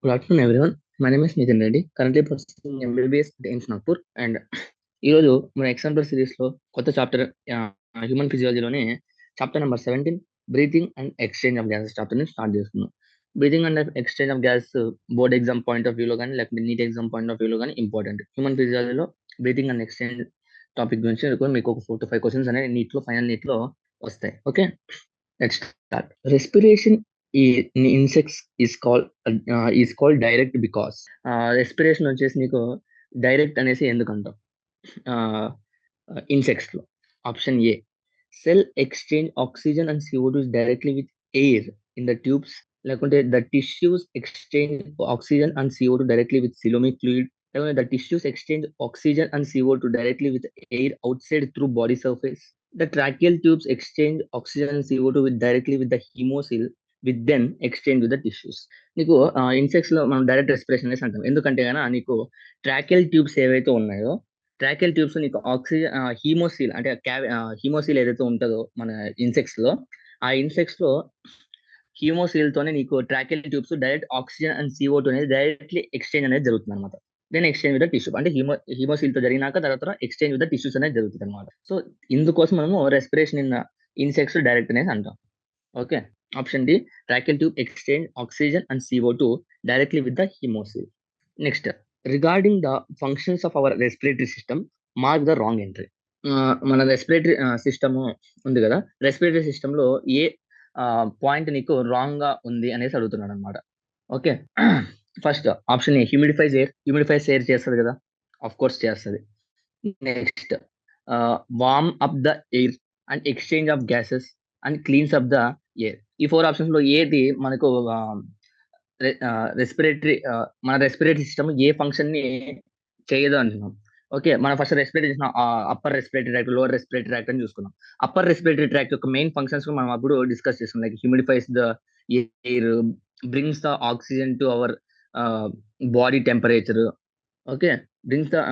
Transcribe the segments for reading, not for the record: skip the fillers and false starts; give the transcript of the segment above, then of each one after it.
Good afternoon, everyone. My name is Nitin Reddy, currently pursuing MBBS at AIIMS Nagpur. And ఈరోజు మన example సిరీస్లో కొత్త chapter human ఫిజియాలజీలోనే chapter number 17 breathing and exchange of gases చాప్టర్ని start చేస్తున్నాం. Breathing and exchange of gas board exam point of వ్యూలో కానీ లేకపోతే నీట్ ఎగ్జామ్ పాయింట్ ఆఫ్ వ్యూలో కానీ ఇంపార్టెంట్. హ్యూమన్ ఫిజియాలజీలో బ్రీతింగ్ అండ్ ఎక్స్చేంజ్ టాపిక్ గురించి మీకు ఒక 4 to 5 క్వశ్చన్స్ అనేవి నీట్లో ఫైనల్ నీట్లో వస్తాయి. Okay, let's start. Respiration in insects is called direct because respiration వచ్చేసి నీకు డైరెక్ట్ అనేసి ఎందుకంటాం ఇన్సెక్ట్స్ లో. Option A, cell exchange oxygen and CO2 directly with air in the tubes, లేకుంటే the tissues exchange oxygen and CO2 directly with coelomic fluid, లేకుంటే the tissues exchange oxygen and CO2 directly with air outside through body surface. The tracheal tubes exchange oxygen and CO2 directly with the hemocoel, with then exchange with the tissues. నీకు insects లో మనం direct respiration అనేసి అంటాం. ఎందుకంటే కనుక నీకు tracheal tubes ఏవైతే ఉన్నాయో, ట్రాకెల్ ట్యూబ్స్ నీకు ఆక్సిజన్ హీమోసీల్ అంటే హీమోసీల్ ఏదైతే ఉంటుందో మన ఇన్సెక్ట్స్ లో, ఆ ఇన్సెక్ట్స్ లో హీమోసీల్ తోనే నీకు tracheal tubes direct oxygen and CO2 అనేది డైరెక్ట్లీ ఎక్స్చేంజ్ అనేది జరుగుతుంది అనమాట. Then exchange with the tissue అంటే హీమోసీల్ తో జరిగినాక తర్వాత ఎక్స్చేంజ్ విత్ ద టిష్యూస్ అనేది జరుగుతుంది అనమాట. సో ఇందుకోసం మనము రెస్పిరేషన్ ఇన్ ఇన్సెక్ట్స్ డైరెక్ట్ అనేది అంటాం. Okay, option D, tracheal tube exchange oxygen and CO2 directly with the hemocoel. Next, regarding the functions of our respiratory system, mark the wrong entry. మన respiratory system ఉంది కదా, respiratory system లో ఏ point నీకు wrong గా ఉంది అనేసి అడుగుతున్నాడు అనమాట. Okay, first option A, humidifies air చేస్తుంది కదా, ఆఫ్ కోర్స్ చేస్తుంది. Next, warm up the air and exchange of gases and cleans up the air. ఈ 4 ఆప్షన్స్ లో ఏది మనకు రెస్పిరేటరీ మన రెస్పిరేటరీ సిస్టమ్ ఏ ఫంక్షన్ ని చేయదు అంటున్నాం. ఓకే, మనం ఫస్ట్ రెస్పిరేటరీ చేసిన upper respiratory tract, lower respiratory tract అని చూసుకున్నాం. అప్పర్ రెస్పిరేటరీ ట్రాక్ట్ యొక్క మెయిన్ ఫంక్షన్స్ మనం అప్పుడు డిస్కస్ చేస్తున్నాం. Like humidifies the air, brings the oxygen to our body temperature. Okay, brings the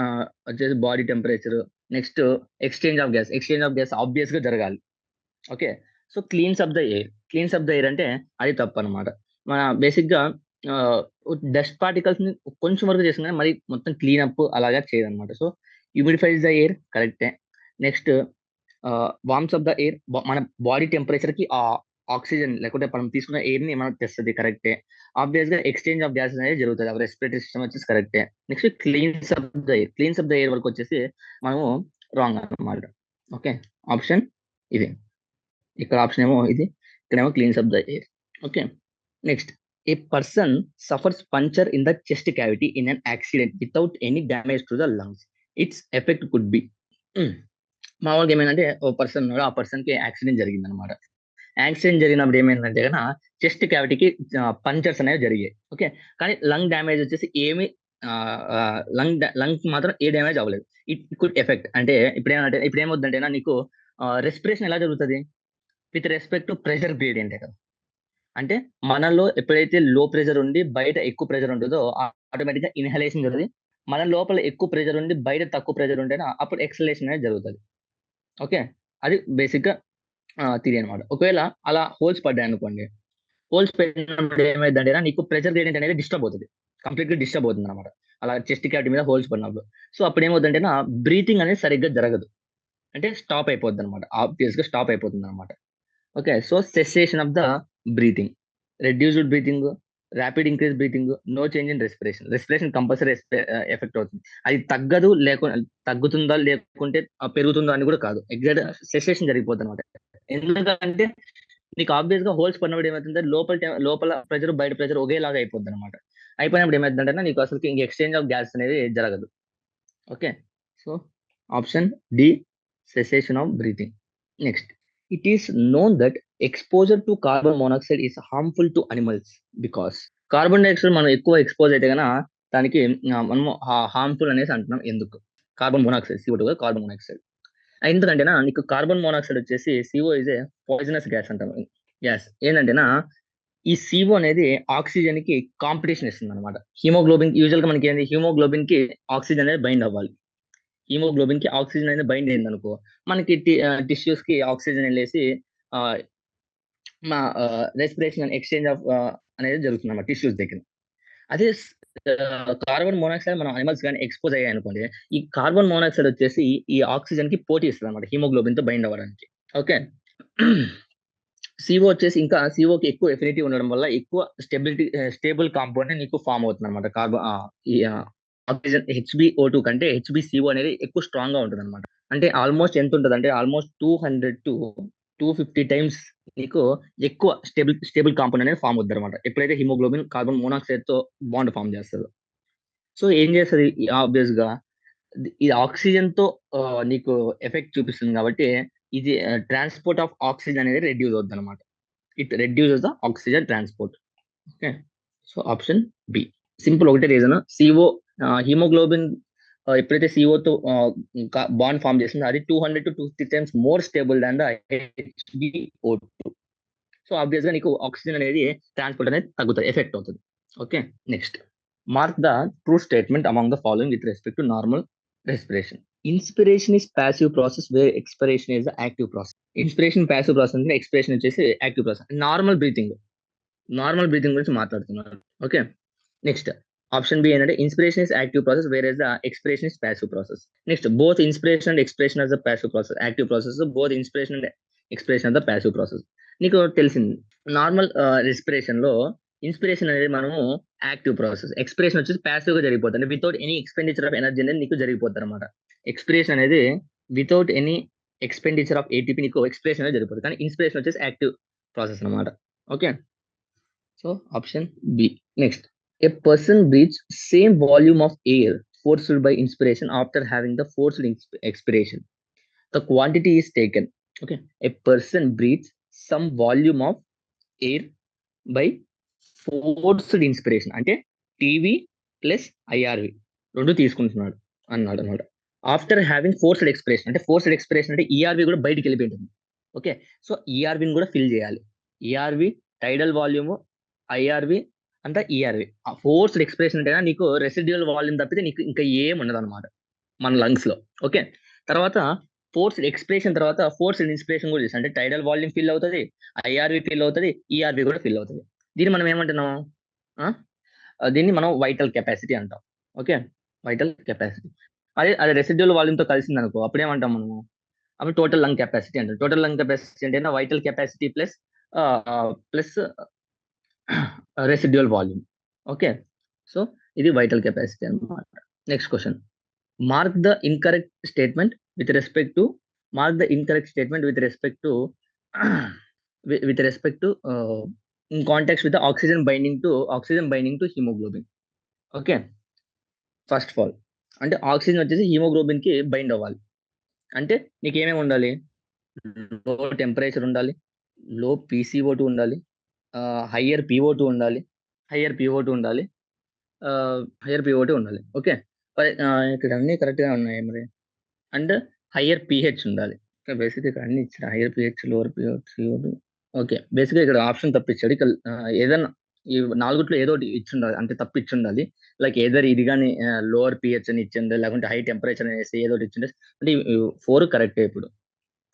వచ్చేసి body temperature. Next, exchange of gas obvious గా జరగాలి. Okay, so cleans up the air అంటే అది తప్పు అనమాట. మన బేసిక్ గా డస్ట్ పార్టికల్స్ ని కొంచెం వరకు చేస్తుంది కానీ మరి మొత్తం క్లీన్ అప్ అలాగా చేయదన్నమాట. సో హ్యూమిడిఫైస్ ద ఎయిర్ కరెక్టే. Next, worms up the air, మన బాడీ టెంపరేచర్ కి ఆ ఆక్సిజన్ లేకుంటే మనం తీసుకున్న ఎయిర్ ని మనకు తెస్తుంది, కరెక్టే. ఆబ్వియస్ గా ఎక్స్చేంజ్ ఆఫ్ గ్యాసెస్ అనేది జరుగుతుంది, రెస్పిరేటరీ సిస్టమ్ వచ్చేసి కరెక్టే. Next, cleans up the air వరకు వచ్చేసి మనము రాంగ్ అన్నమాట. ఓకే, ఆప్షన్ ఇది. ఇక్కడ ఆప్షన్ ఏమో ఇది, ఇక్కడేమో cleans up the air. Okay, next, A person suffers puncture in the chest cavity in an accident without any damage to the lungs, its effect could be. మామూలుగా ఏమైందంటే ఓ person ఉన్నాడు, ఆ person కి యాక్సిడెంట్ జరిగింది అనమాట. యాక్సిడెంట్ జరిగినప్పుడు ఏమైందంటే కన్నా చెస్ట్ క్యావిటీకి పంచర్స్ అనేవి జరిగాయి. ఓకే, కానీ లంగ్ డ్యామేజ్ వచ్చేసి ఏమి లంగ్ మాత్రం ఏ డ్యామేజ్ అవ్వలేదు. ఇట్ కుడ్ ఎఫెక్ట్ అంటే ఇప్పుడు ఏమవుతుందంటే నీకు రెస్పిరేషన్ ఎలా జరుగుతుంది, with respect to pressure gradient కదా. అంటే మనలో ఎప్పుడైతే లో ప్రెషర్ ఉండి బయట ఎక్కువ ప్రెషర్ ఉంటుందో ఆటోమేటిక్ గా ఇన్హలేషన్ జరుగుతుంది. మన లోపల ఎక్కువ ప్రెషర్ ఉండి బయట తక్కువ ప్రెషర్ ఉంటేనా అప్పుడు ఎక్సలేషన్ అనేది జరుగుతుంది. ఓకే, అది బేసిక్ గా థియరీ అనమాట. ఒకవేళ అలా హోల్స్ పడ్డాయి అనుకోండి, హోల్స్ పడినప్పుడు ఏమైందంటే నీకు ప్రెషర్ గ్రేడియంట్ అనేది డిస్టర్బ్ అవుతుంది, కంప్లీట్ గా డిస్టర్బ్ అవుతుంది అనమాట. అలా చెస్ట్ క్యావిటీ మీద హోల్స్ పడినప్పుడు. సో అప్పుడు ఏమవుతుందంటే బ్రీతింగ్ అనేది సరిగ్గా జరగదు, అంటే స్టాప్ అయిపోద్ది అనమాట, ఆబ్వియస్ గా స్టాప్ అయిపోతుంది అనమాట. Okay, so cessation of the breathing, reduced breathing, rapid increase breathing, no change in respiration compulsory effect అవుతుంది. అది తగ్గుతుందా లేకుంటే పెరుగుతుందా అని కూడా కాదు, ఎగ్జాక్ట్ సెసేషన్ జరిగిపోతుంది అనమాట. ఎందుకంటే నీకు ఆబ్వియస్ గా హోల్స్ పడినప్పుడు ఏమవుతుందంటే లోపల ప్రెజర్ బయట ప్రెజర్ ఒకేలాగా అయిపోద్ది అనమాట. అయిపోయినప్పుడు ఏమవుతుందంటే నీకు అసలు ఇంక ఎక్స్చేంజ్ ఆఫ్ గ్యాస్ అనేది జరగదు. Okay, so option D, cessation of breathing. Next, it is known that exposure to carbon monoxide is harmful to animals because carbon dioxide మనం ఎక్కువ ఎక్స్పోజ్ అయితే కనుక దానికి మనము హార్మ్ఫుల్ అనేసి అంటున్నాం. ఎందుకు? Carbon monoxide, CO2 carbon monoxide. ఎందుకంటేనా నీకు కార్బన్ మోనాక్సైడ్ వచ్చేసి CO is a poisonous gas అంటాం. గ్యాస్ ఏంటంటేనా ఈ CO అనేది ఆక్సిజన్ కి కాంపిటీషన్ ఇస్తుంది అనమాట. హిమోగ్లోబిన్ యూజువల్ గా మనకి ఏంది, హిమోగ్లోబిన్ కి ఆక్సిజన్ అనేది బైండ్ అవ్వాలి. హిమోగ్లోబిన్ కి ఆక్సిజన్ అనేది బైండ్ అయింది అనుకో, మనకి టిష్యూస్ కి ఆక్సిజన్ వెళ్ళేసి మా రెస్పిరేషన్ అండ్ ఎక్స్చేంజ్ ఆఫ్ అనేది జరుగుతుంది అన్నమాట టిష్యూస్ దగ్గర. అదే కార్బన్ మోనాక్సైడ్ మనం అనిమల్స్ గాని ఎక్స్‌పోజ్ అయ్యాయనుకోండి, ఈ కార్బన్ మోనాక్సైడ్ వచ్చేసి ఈ ఆక్సిజన్‌కి పోటీ ఇస్తదన్నమాట హిమోగ్లోబిన్‌తో బైండ్ అవ్వడానికి. ఓకే. సీఓ వచ్చేసి ఇంకా సీఓకి ఎక్కువ ఎఫినిటీ ఉండడం వల్ల ఎక్కువ స్టేబుల్ కాంపౌండ్ నీకు ఫార్మ్ అవుతుందన్నమాట. ఆక్సిజన్ హెచ్‌బిఓ2 కంటే హెచ్‌బిసీఓ అనేది ఎక్కువ స్ట్రాంగ్‌గా ఉంటదన్నమాట. అంటే ఆల్‌మోస్ట్ ఎంతుంటదంటే ఆల్‌మోస్ట్ 200-250 టైమ్స్ నీకు ఎక్కువ స్టేబుల్ కాంపౌండ్ అనేది ఫార్మ్ అవుద్దన్నమాట. ఎప్పుడైతే హిమోగ్లోబిన్ కార్బన్ మోనాక్సైడ్‌తో బాండ్ ఫార్మ్ చేస్తదో. సో ఏం చేస్తది ఆబ్వియస్‌గా ఈ ఆక్సిజన్‌తో నీకు ఎఫెక్ట్ చూపిస్తుంది కాబట్టి ఇది ట్రాన్స్‌పోర్ట్ ఆఫ్ ఆక్సిజన్ అనేది రెడ్యూస్ అవుద్దన్నమాట. It reduces the oxygen transport. Okay. So, option B. Simple ఒకటే రీజన్ హిమోగ్లోబిన్ ఎప్పుడైతే సీఓతో బాండ్ ఫార్మ్ చేసిందో అది 200-250 times more stable than the H B O two. So, ఆబ్వియస్‌గా నీకు ఆక్సిజన్ అనేది ట్రాన్స్‌పోర్ట్ అనేది తగ్గుతది. ఎఫెక్ట్ అవుతది. Okay. Next. Mark the true statement among the following with respect to normal respiration. Inspiration is passive process where expiration is the active process. Inspiration passive process అంటే expiration వచ్చేసి active process. Normal breathing గురించి మాట్లాడుతున్నాను. Okay. Next option B ఏంటంటే inspiration is active process where the expression is passive process. Next both inspiration and expression of the passive process active process, both inspiration and expression of the passive process. నీకు తెలిసింది normal respiration లో inspiration అనేది మనము active process, expression వచ్చేసి passive గా జరిగిపోతుంది. అంటే without any expenditure of energy అనేది నీకు జరిగిపోతుంది అనమాట. ఎక్స్పిరేషన్ అనేది without any expenditure of ATP నీకు ఎక్స్ప్రెషన్ అనేది జరిగిపోతుంది. కానీ ఇన్స్పిరేషన్ వచ్చేసి యాక్టివ్ ప్రాసెస్ అనమాట. Okay. So option B. Next, a person breathes same volume of air forced by inspiration after having the forced expiration. The quantity is taken. Okay, a person breathes some volume of air by forced inspiration అంటే TV plus IRV రెండు తీసుకుంటున్నాడు అన్నాడు అనమాట. After having forced expiration అంటే forced expiration అంటే ERV కూడా బయటికి వెళ్ళిపోయింటుంది. Okay. So ఈఆర్విని కూడా ఫిల్ చేయాలి. ఈఆర్వి టైడల్ వాల్యూమ్, ఐఆర్వి అంతా ఈఆర్వి. ఆ ఫోర్స్డ్ ఎక్స్పిరేషన్ అంటే నీకు రెసిడ్యువల్ వాల్యూమ్ తప్పితే నీకు ఇంకా ఏం ఉండదు అనమాట మన లంగ్స్ లో. ఓకే. తర్వాత ఫోర్స్డ్ ఎక్స్పిరేషన్ తర్వాత ఫోర్స్డ్ ఇన్స్పిరేషన్ కూడా చేస్తాం. అంటే టైడల్ వాల్యూమ్ ఫిల్ అవుతుంది, ఐఆర్వి ఫిల్ అవుతుంది, ఈఆర్వి కూడా ఫిల్ అవుతుంది. దీన్ని మనం ఏమంటున్నాం? ఆ! దీన్ని మనం వైటల్ కెపాసిటీ అంటాం. ఓకే. Vital capacity. అదే రెసిడ్యువల్ వాల్యూమ్‌తో కలిసిందనుకో అప్పుడేమంటాం మనము? అప్పుడు టోటల్ లంగ్ కెపాసిటీ అంటాం. టోటల్ లంగ్ కెపాసిటీ అంటే vital capacity plus residual volume. Okay. So, ఇది వైటల్ కెపాసిటీ అన్నమాట. Next question. Mark the incorrect statement with respect to mark the incorrect statement with respect to with respect to in contacts with oxygen binding to haemoglobin. Okay. First of all అంటే oxygen వచ్చేసి హిమోగ్లోబిన్‌కి bind అవ్వాలి. అంటే నీకేమేమి ఉండాలి? లో temperature ఉండాలి. లో పీసీఓ2 ఉండాలి. Hire పిఓ2 ఉండాలి. హైయర్ పిఓ2 ఉండాలి. హైయర్ పిఓ2 ఉండాలి. ఓకే. ఇక్కడ అన్నీ కరెక్ట్‌గా ఉన్నాయి మరి. అండ్ హైయర్ పీహెచ్ ఉండాలి. బేసిక్‌గా ఇక్కడ అన్ని ఇచ్చారు. Higher pH, lower pH, CO two. Okay. బేసిక్‌గా ఇక్కడ ఆప్షన్ తప్పిచ్చాడు. ఏదన్నా ఈ నాలుగిట్లో ఏదో ఒకటి ఇచ్చుండాలి. అంటే తప్పు ఇచ్చుండాలి. లైక్ ఎయిదర్ ఇది గాని లోవర్ పీహెచ్ అని ఇచ్చిండు. లేకుంటే హై టెంపరేచర్ అనేసి ఏదో ఒకటి ఇచ్చిండు. అంటే 4 కరెక్టే ఇప్పుడు.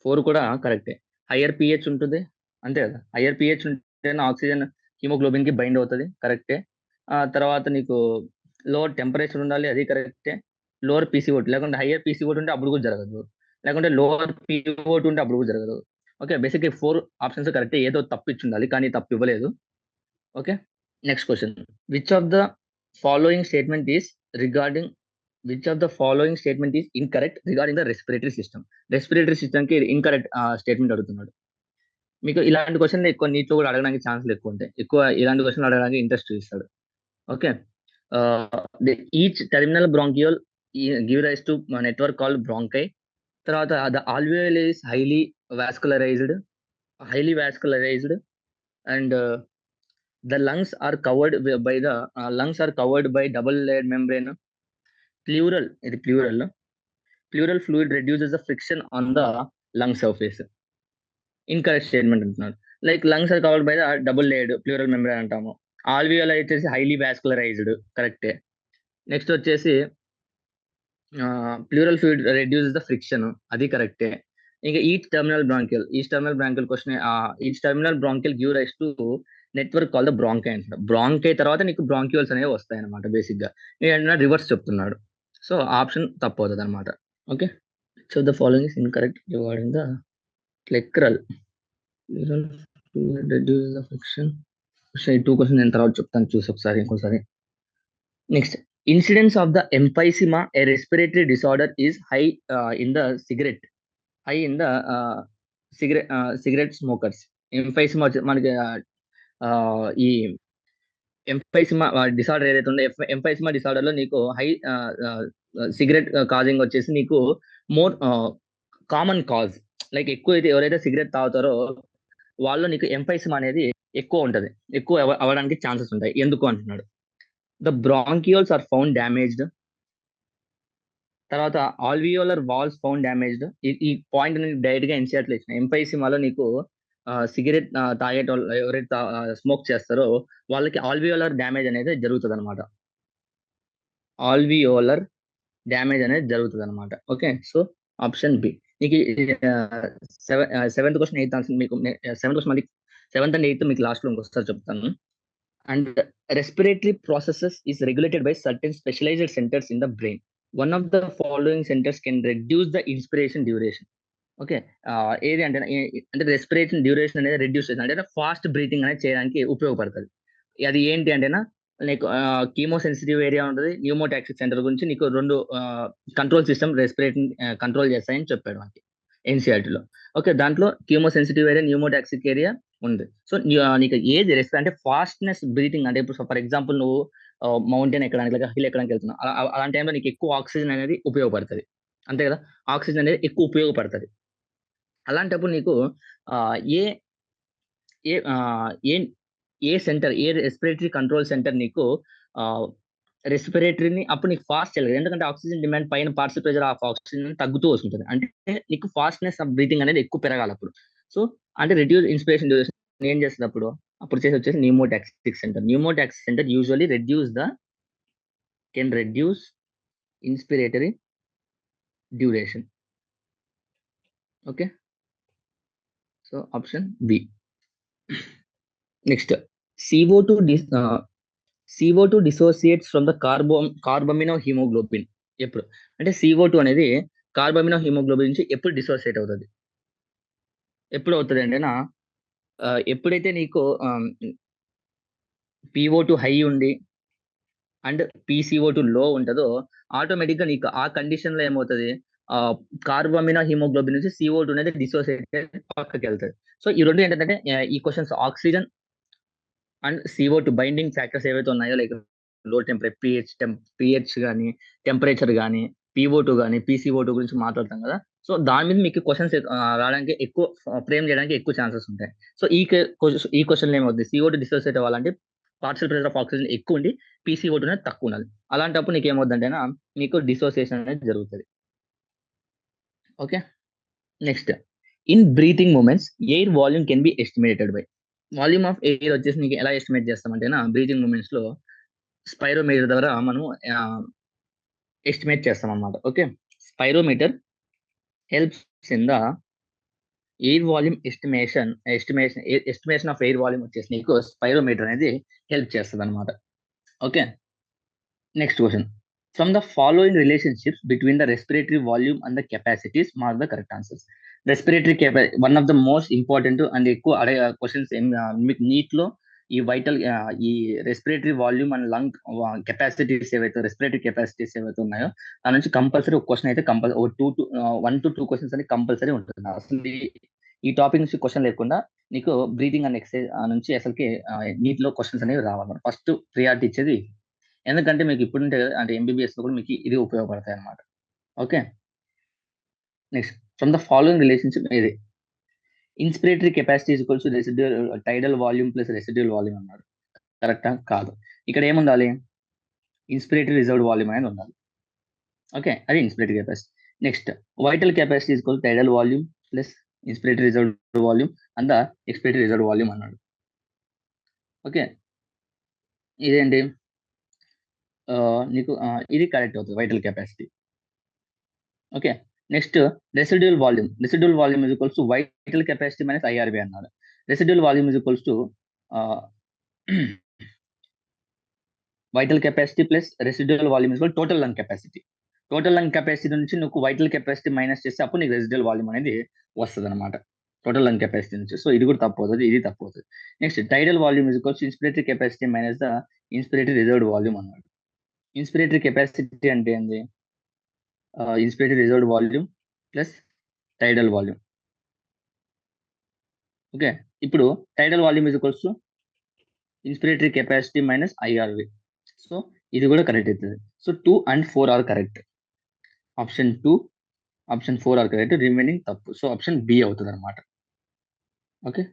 4 కూడా కరెక్టే. హైయర్ పీహెచ్ ఉంటుంది. అంతే కదా! హైయర్ పీహెచ్ ఉంటేనే ఆక్సిజన్ హిమోగ్లోబిన్‌కి బైండ్ అవుతది. కరెక్టే. తర్వాత నీకు లోవర్ టెంపరేచర్ ఉండాలి. అది కరెక్టే. లోవర్ పీసీఓటీ లేకుంటే హైయర్ పీసీఓటీ ఉంటే అప్పుడు కూడా జరగదు. లేకుంటే లోవర్ పీఓటీ ఉంటే అప్పుడు కూడా జరగదు. ఓకే. బేసిక్‌గా 4 ఆప్షన్స్ కరెక్టే. ఏదో తప్పు ఇచ్చుండాలి. కానీ తప్పు ఇవ్వలేదు. Okay. Next question. Which of the following statement is regarding which of the following statement is incorrect regarding the respiratory system. Respiratory సిస్టమ్‌కి ఇన్‌కరెక్ట్ స్టేట్మెంట్ అడుగుతున్నాడు. మీకు ఇలాంటి క్వెషన్‌లు ఎక్కువ నీట్‌లో కూడా అడగడానికి ఛాన్స్‌లు ఎక్కువుంటాయి. ఎక్కువ ఇలాంటి క్వెషన్‌లు అడగడానికి ఇంట్రెస్ట్ చూపిస్తాడు. Okay. Each terminal bronchiole give rise to network called bronchi. తర్వాత the alveole is highly vascularised and the lungs are covered by double layered membrane. ఇది pleural. Pleural fluid reduces the friction on the lung surface. Incorrect statement అంటున్నాడు. Like lungs are covered by the double layered pleural membrane అంటాము. Alveole వచ్చేసి highly vascularised కరెక్టే. Next వచ్చేసి pleural fluid reduces the friction అది కరెక్టే. ఇంకా each terminal bronchial question each terminal bronchial give rise to network call the bronchi అంటారు. Bronchi తర్వాత నీకు బ్రాంక్యూల్స్ అనేవి వస్తాయి అనమాట బేసిక్ గా. ఏంటంటే రివర్స్ చెప్తున్నాడు. సో ఆప్షన్ తప్పు అవుతుంది అనమాట. Okay, so the following is incorrect regarding the pleural reduce the friction. ఈ 2 క్వశ్చన్ నేను తర్వాత చెప్తాను, చూసి ఒకసారి ఇంకోసారి. Next, incidence of the emphysema a respiratory disorder is high in the cigarette high in the cigarette smokers. Emphysema మనకి ఈ ఎంపైసిమా disorder ఏదైతే ఉందో, ఎంపైసిమా డిసార్డర్ లో నీకు హై సిగరెట్ కాజింగ్ వచ్చేసి నీకు మోర్ కామన్ కాజ్. లైక్ ఎక్కువ అయితే ఎవరైతే సిగరెట్ తాగుతారో వాళ్ళు నీకు ఎంపైసిమా అనేది ఎక్కువ ఉంటది, ఎక్కువ అవ్వడానికి ఛాన్సెస్ ఉంటాయి. ఎందుకు అంటున్నాడు, the bronchioles are found damaged. తర్వాత ఆల్వియోలర్ వాల్స్ ఫౌండ్ డ్యామేజ్డ్. ఈ పాయింట్ డైరెక్ట్ గా ఎన్సీఆర్టీలో ఇచ్చిన. ఎంపైసిమాలో నీకు సిగరెట్ తాగేటోళ్ళు ఎవరైతే స్మోక్ చేస్తారో వాళ్ళకి ఆల్వియోలర్ డ్యామేజ్ అనేది జరుగుతుంది అనమాట. ఆల్వియోలర్ డ్యామేజ్ అనేది జరుగుతుంది అనమాట. Okay, so option B. నీకు సెవెంత్ క్వశ్చన్, ఎయిత్ ఆన్సర్ మీకు సెవెంత్ క్వశ్చన్ మళ్ళీ, సెవెంత్ అండ్ ఎయిత్ మీకు లాస్ట్ లో ఇంకొకసారి చెప్తాను. And respiratory processes is regulated by certain specialised centres in the brain. One of the following centres can reduce the inspiration duration. Okay, ఏది అంటే అంటే respiration duration అనేది reduce చేస్తుంది, అంటే ఫాస్ట్ బ్రీతింగ్ అనేది చేయడానికి ఉపయోగపడుతుంది. అది ఏంటి అంటేనా, నీకు కీమో సెన్సిటివ్ ఏరియా ఉంటుంది, న్యూమోటాక్సిక్ సెంటర్ గురించి నీకు 2 కంట్రోల్ సిస్టమ్ రెస్పిరేషన్ కంట్రోల్ చేస్తాయని చెప్పాడు మనకి ఎన్సీఆర్టీలో. ఓకే, దాంట్లో కీమో సెన్సిటివ్ ఏరియా, న్యూమోటాక్సిక్ ఏరియా ఉంది. సో నీకు ఏది అంటే ఫాస్ట్నెస్ బ్రీతింగ్ అంటే, ఇప్పుడు ఫర్ ఎగ్జాంపుల్ నువ్వు మౌంటైన్ ఎక్కడానికి, లేక హిల్ ఎక్కడానికి వెళ్తున్నావు, అలాంటి టైంలో నీకు ఎక్కువ ఆక్సిజన్ అనేది ఉపయోగపడుతుంది, అంతే కదా. ఆక్సిజన్ అనేది ఎక్కువ ఉపయోగపడుతుంది. అలాంటప్పుడు నీకు ఏ ఏ ఏ ఏ సెంటర్, ఏ రెస్పిరేటరీ కంట్రోల్ సెంటర్ నీకు రెస్పిరేటరీని అప్పుడు నీకు ఫాస్ట్ చేయలేదు, ఎందుకంటే ఆక్సిజన్ డిమాండ్ పైన పార్షియల్ ప్రెజర్ ఆఫ్ ఆక్సిజన్ తగ్గుతూ వస్తుంటుంది, అంటే నీకు ఫాస్ట్నెస్ ఆఫ్ బ్రీతింగ్ అనేది ఎక్కువ పెరగాలి అప్పుడు. సో అంటే రెడ్యూస్ ఇన్స్పిరేషన్ డ్యూరేషన్ ఏం చేస్తుంది అప్పుడు చేసి వచ్చేసి pneumotaxic centre. Pneumotaxic centre usually can reduce inspiratory duration. Okay, so option B. Next, CO2 CO2 dissociates from the carbamino haemoglobin. ఎప్పుడు అంటే CO2 అనేది కార్బమినో హిమోగ్లోబిన్ నుంచి ఎప్పుడు డిసోసియేట్ అవుతుంది, ఎప్పుడు అవుతుంది అంటేనా, ఎప్పుడైతే నీకు PO2 హై ఉండి అండ్ PCO2 లో ఉంటుందో, ఆటోమేటిక్ గా నీకు ఆ కండిషన్ లో ఏమవుతుంది, కార్బమినో హిమోగ్లోబిన్ నుంచి CO2 అనేది డిసోసియేట్ పక్కకి వెళ్తుంది. సో ఈ రెండు ఏంటంటే ఈ questions oxygen and CO2 binding factors ఏవైతే ఉన్నాయో, లైక్ లో టెంపరేచర్, పిహెచ్ కానీ, టెంపరేచర్ కానీ, PO2 కానీ, PCO2 గురించి మాట్లాడతాం కదా. సో దాని మీద మీకు క్వశ్చన్స్ రావడానికి ఎక్కువ, ఫ్రేమ్ చేయడానికి ఎక్కువ ఛాన్సెస్ ఉంటాయి. సో ఈ క్వశ్చన్ ఏమవుతుంది, CO2 డిసోసియేట్ అవ్వాలంటే పార్షియల్ ప్రెజర్ ఆఫ్ ఆక్సిజన్ ఎక్కువ ఉండి PCO2 అనేది తక్కువ ఉండాలి. అలాంటప్పుడు నీకు ఏమవుతుందంటే నీకు డిసోసియేషన్ అనేది జరుగుతుంది. Okay, next, in breathing movements air volume can be estimated by. Volume of air వచ్చేసి నీకు ఎలా ఎస్టిమేట్ చేస్తామంటేనా, బ్రీతింగ్ మూమెంట్స్ లో స్పైరోమీటర్ ద్వారా మనం ఎస్టిమేట్ చేస్తాం అన్నమాట. Okay, spirometer helps in the air volume estimation of air volume వచ్చేసి నీకు స్పైరోమీటర్ అనేది హెల్ప్ చేస్తుంది అనమాట. Okay, next question, from the following relationships between the respiratory volume and the capacities mark the correct answers. Respiratory one of the most important and ఎక్కువ అడిగే questions మీకు neat లో ఈ వైటల్, ఈ respiratory volume and lung capacities ఏవైతే, respiratory capacities ఏవైతే ఉన్నాయో దాని నుంచి కంపల్సరీ ఒక క్వశ్చన్ అయితే కంపల్సరీ 1 to 2 క్వశ్చన్స్ అనేది కంపల్సరీ ఉంటుంది. అసలు ఈ టాపిక్ నుంచి క్వశ్చన్ లేకుండా నీకు బ్రీతింగ్ అండ్ ఎక్సర్సైజ్ నుంచి అసలుకి నీట్ లో క్వశ్చన్స్ అనేవి రావాలి. ఫస్ట్ ప్రియారిటీ ఇచ్చేది, ఎందుకంటే మీకు ఇప్పుడు అంటే MBBS లో కూడా మీకు ఇది ఉపయోగపడతాయి అన్నమాట. Okay, next, from the following relationship ఇది inspiratory capacity is equals to residual tidal volume plus residual volume అన్నారు. కరెక్టా కాదు, ఇక్కడ ఏముండాలి, ఇన్స్పిరేటరీ రిజర్వ్డ్ వాల్యూమ్ అనేది ఉండాలి. ఓకే, అది inspiratory capacity. Next, vital capacity is equal టైడల్ volume plus inspiratory reserved volume and the expiratory reserved volume అన్నాడు. Okay, ఇదేంటి నీకు ఇది కరెక్ట్ అవుతుంది, vital capacity. Okay, next, residual volume is equals to vital capacity minus IRB అన్నారు. Residual volume is equals to vital capacity plus residual volume is total lung capacity. Total lung capacity నుంచి నువ్వు vital capacity minus చేస్తే అప్పుడు నీకు residual volume అనేది వస్తుంది అనమాట, total lung capacity నుంచి. సో ఇది కూడా తప్పు అవుతుంది, ఇది తప్పు అవుతుంది. Next tidal volume is inspiratory capacity minus the inspiratory reserved volume అన్నాడు. ఇన్స్పిరేటరీ కెపాసిటీ అంటే ఏంది? Inspiratory reserved volume plus tidal volume. Okay, ఇప్పుడు tidal volume is inspiratory capacity minus IRV. So ఇది కూడా కరెక్ట్ అవుతుంది. So 2 and 4 are correct. Option 2, option 4 are correct, remaining తప్పు. So option B అవుతుంది అనమాట. ఓకే,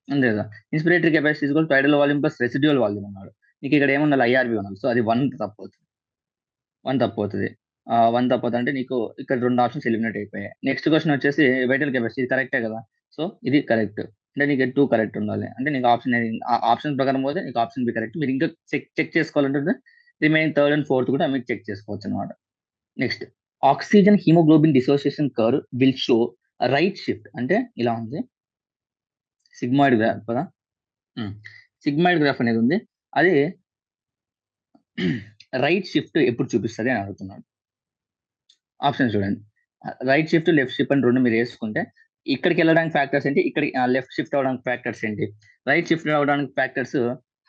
అంతే కదా. Inspiratory capacity టైడల్ volume plus residual volume అన్నాడు. నీకు ఇక్కడ ఏమన్నా ఐఆర్వి ఉండాలి. సో అది 1 తప్పు అవుతుంది, 1 తప్పు అవుతుంది. 1 తప్పు అవుతుంది అంటే నీకు ఇక్కడ 2 ఆప్షన్స్ ఎలిమినేట్ అయిపోయాయి. నెక్స్ట్ క్వశ్చన్ వచ్చేసి వైటల్ కెపాసిటీ, ఇది కరెక్టే కదా. సో ఇది కరెక్ట్ అంటే నీకు 2 కరెక్ట్ ఉండాలి. అంటే నీకు ఆప్షన్ ప్రకారం పోతే నీకు ఆప్షన్ బి కరెక్ట్. మీరు ఇంకా చెక్ చేసుకోవాలంటే రిమైనింగ్ 3rd and 4th కూడా మీరు చెక్ చేసుకోవచ్చు అనమాట. Next, oxygen haemoglobin dissociation curve will show right shift అంటే ఇలా ఉంది. సిగ్మాయిడ్ గ్రాఫ్ కదా, సిగ్మాయిడ్ గ్రాఫ్ అనేది ఉంది. అది రైట్ షిఫ్ట్ ఎప్పుడు చూపిస్తుంది అని అడుగుతున్నాడు. ఆప్షన్ చూడండి, రైట్ షిఫ్ట్, లెఫ్ట్ షిఫ్ట్ అని 2 మీరు వేసుకుంటే ఇక్కడికి వెళ్ళడానికి ఫ్యాక్టర్స్ ఏంటి, ఇక్కడ లెఫ్ట్ షిఫ్ట్ అవడానికి ఫ్యాక్టర్స్ ఏంటి? రైట్ షిఫ్ట్ అవడానికి ఫ్యాక్టర్స్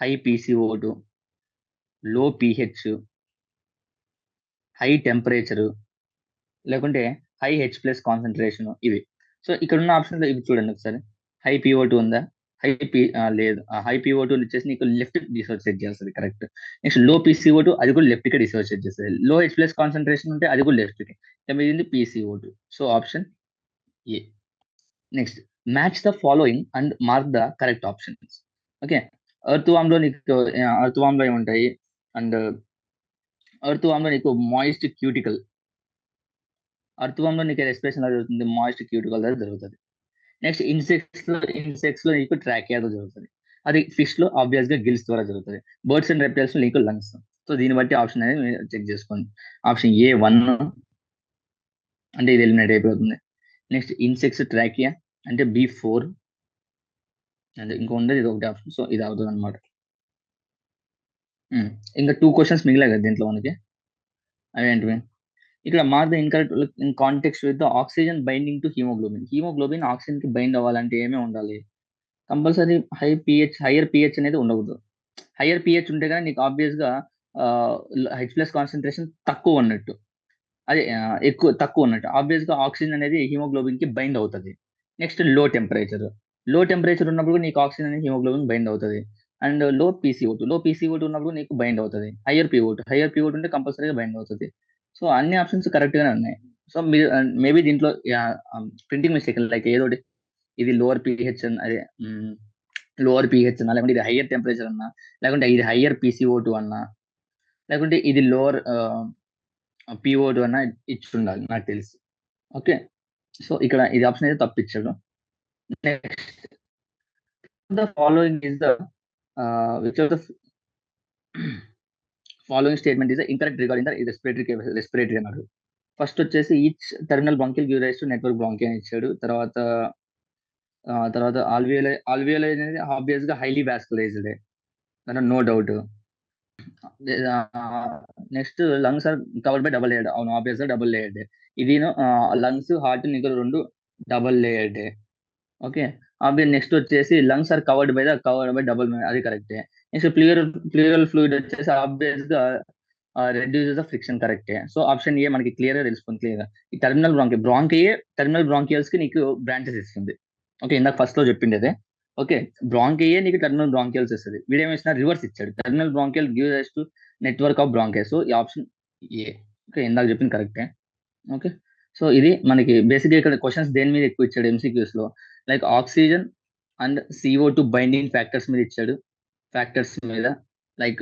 హై PCO2, లో pH, హై టెంపరేచరు, లేకుంటే హై H+ కాన్సన్ట్రేషన్, ఇవి. సో ఇక్కడ ఉన్న ఆప్షన్ ఇవి చూడండి ఒకసారి. హై PO2 ఉందా? లేదు. హై PO2 వచ్చేసి నీకు లెఫ్ట్ డిసోసియేట్ చేస్తుంది, కరెక్ట్. నెక్స్ట్ లో PCO2, అది కూడా లెఫ్ట్ కి డిసోసియేట్ చేస్తుంది. లో H+ కాన్సన్ట్రేషన్ ఉంటే అది కూడా లెఫ్ట్ కి. ఇది PCO2. So option A. Next, match the following and mark the correct options. Okay, earth వామ్ లో నీకు ఎర్త్ వామ్ లో ఏముంటాయి? అండ్ ఎర్త్ వామ్ లో నీకు మాయిస్ట్ క్యూటికల్, ఎర్త్ వామ్ లో నీకు రెస్పిరేషన్ జరుగుతుంది, మాయిస్ట్ క్యూటికల్ దగ్గర జరుగుతుంది. నెక్స్ట్ ఇన్సెక్ట్స్ లో నీకు ట్రాకియాతో జరుగుతుంది. అది ఫిష్ లో ఆబ్వియస్ గా గిల్స్ ద్వారా జరుగుతుంది. బర్డ్స్ అండ్ రెప్టైల్స్ లో నీకు లంగ్స్. సో దీన్ని బట్టి ఆప్షన్ అనేది మీరు చెక్ చేసుకోండి. ఆప్షన్ ఏ 1 అంటే ఇది ఎలిమినేట్ అయిపోతుంది. నెక్స్ట్, ఇన్సెక్ట్స్ ట్రాకియా అంటే B4, అంటే ఇంకో ఉండేది ఇది ఒకటి ఆప్షన్. సో ఇది అవుతుంది అనమాట. ఇంకా 2 క్వశ్చన్స్ మిగిలాయి కదా దీంట్లో మనకి. అవేంటివి? ఇక్కడ mark the incorrect in context with the oxygen binding to haemoglobin. Haemoglobin oxygen కి బైండ్ అవ్వాలంటే ఏమేమి ఉండాలి? కంపల్సరీ హైయర్ పిహెచ్ అనేది ఉండకూడదు. హైయర్ పిహెచ్ ఉంటే కానీ నీకు ఆబ్వియస్ గా H+ కాన్సన్ట్రేషన్ తక్కువ ఉన్నట్టు, అదే తక్కువ ఉన్నట్టు. ఆబ్వియస్ గా ఆక్సిజన్ అనేది హిమోగ్లోబిన్ కి బైండ్ అవుతుంది. నెక్స్ట్, లో టెంపరేచర్ ఉన్నప్పుడు నీకు ఆక్సిజన్ అనేది హిమోగ్లోబిన్ బైండ్ అవుతుంది. అండ్ లో PCO2 ఉన్నప్పుడు నీకు బైండ్ అవుతుంది. హైయర్ PO2 ఉంటే కంపల్సరీగా బైండ్ అవుతుంది. సో అన్ని ఆప్షన్స్ కరెక్ట్ గానే ఉన్నాయి. సో మీరు మేబీ దీంట్లో ప్రింటింగ్ మిస్టేక్, లైక్ ఏదో ఇది లోవర్ పిహెచ్ అదే లోవర్ పిహెచ్ అన్నా, లేకుంటే ఇది హయ్యర్ టెంపరేచర్ అన్నా, లేకుంటే ఇది హయ్యర్ PCO2 అన్నా, లేకుంటే ఇది లోవర్ PO2 అన్నా ఇచ్చి ఉండాలి నాకు తెలిసి. ఓకే, సో ఇక్కడ ఇది ఆప్షన్ అయితే తప్పించాడు. Next, the following is the which of the following statement is incorrect regarding the respiratory అన్నాడు. ఫస్ట్ వచ్చేసి each terminal bronchial give rise to network bronchi అని ఇచ్చాడు. తర్వాత ఆల్వియోలై అనేది ఆబ్వియస్ గా highly vascularised, no doubt. Next, lungs are covered by double layered. అవును, obvious గా double layered. ఇది లంగ్స్, హార్ట్ నీకు 2 డబుల్ లేయర్డ్. ఓకే, నెక్స్ట్ వచ్చేసి lungs are covered by double, అది కరెక్టే. నెక్స్ట్, ప్లూరల్ ఫ్లూయిడ్ వచ్చేసి ఆబ్వియస్ గా రెడ్యూసెస్ ద ఫ్రిక్షన్, కరెక్టే. సో ఆప్షన్ ఏ మనకి క్లియర్ గా తెలుసుకుంది. క్లియర్ గా ఈ టెర్మినల్ బ్రాంకియల్స్ కి నీకు బ్రాంచెస్ ఇస్తుంది. ఓకే, ఇందాక ఫస్ట్ లో చెప్పింది అదే. ఓకే, బ్రాంకియే నీకు టెర్మినల్ బ్రాంకియల్స్ ఇస్తుంది. వీడేం ఇస్తున్నా రివర్స్ ఇచ్చాడు, terminal bronchial give rise to network of bronchial. So ఈ ఆప్షన్ ఏ. ఓకే, ఇందాక చెప్పింది కరెక్టే. ఓకే, సో ఇది మనకి బేసిక్ గా ఇక్కడ క్వశ్చన్స్ దేని మీద ఎక్కువ ఇచ్చాడు MCQs లో, like oxygen and CO2 binding factors మీద ఇచ్చాడు. ఫ్యాక్టర్స్ మీద లైక్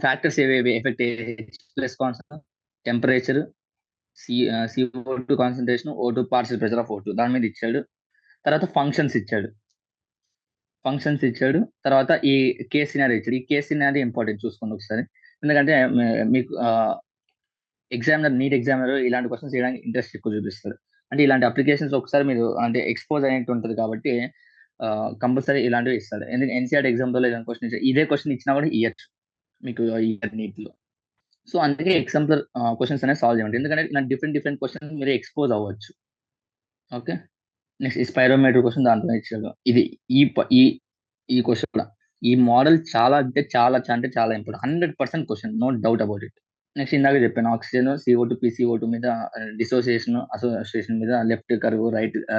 ఫ్యాక్టర్స్ ఏవేవి effect H+ temperature, CO2 concentration, O2 partial pressure of O2 దాని మీద ఇచ్చాడు. తర్వాత ఫంక్షన్స్ ఇచ్చాడు. తర్వాత ఈ కేస్ సినారీ ఇచ్చాడు. ఈ కేస్ సినారీ ఇంపార్టెంట్, చూసుకోండి ఒకసారి. ఎందుకంటే మీకు నీట్ ఎగ్జామినర్ ఇలాంటి క్వశ్చన్స్ చేయడానికి ఇంట్రెస్ట్ ఎక్కువ చూపిస్తారు. అంటే ఇలాంటి అప్లికేషన్స్ ఒకసారి మీరు అంటే ఎక్స్పోజ్ అయినట్టు ఉంటుంది కాబట్టి కంపల్సరీ ఇలాంటివి ఇస్తాడు. ఎందుకంటే ఎన్సీఆర్టీ ఎగ్జామ్‌లో ఏదైనా క్వెషన్ ఇదే క్వెషన్ ఇచ్చినా కూడా ఇయ్యొచ్చు మీకు ఇయర్ నీట్‌లో. సో, అందుకే ఎగ్జాంపుల్ క్వెషన్స్ అనేవి సాల్వ్ చేయండి. ఎందుకంటే ఇలాంటి డిఫరెంట్ క్వెషన్స్ మీరు ఎక్స్‌పోజ్ అవ్వచ్చు. ఓకే. నెక్స్ట్ ఈ స్పైరోమెట్రీ క్వెషన్ దాంట్లో ఇచ్చాడు. ఇది ఈ ప ఈ ఈ క్వెషన్ కూడా. ఈ మోడల్ చాలా అంటే చాలా important. 100% question. No doubt about it. Next ఇందాక చెప్పాను ఆక్సిజన్, CO2, PCO2 మీద డిసోసియేషన్, అసోసియేషన్ మీద left curve,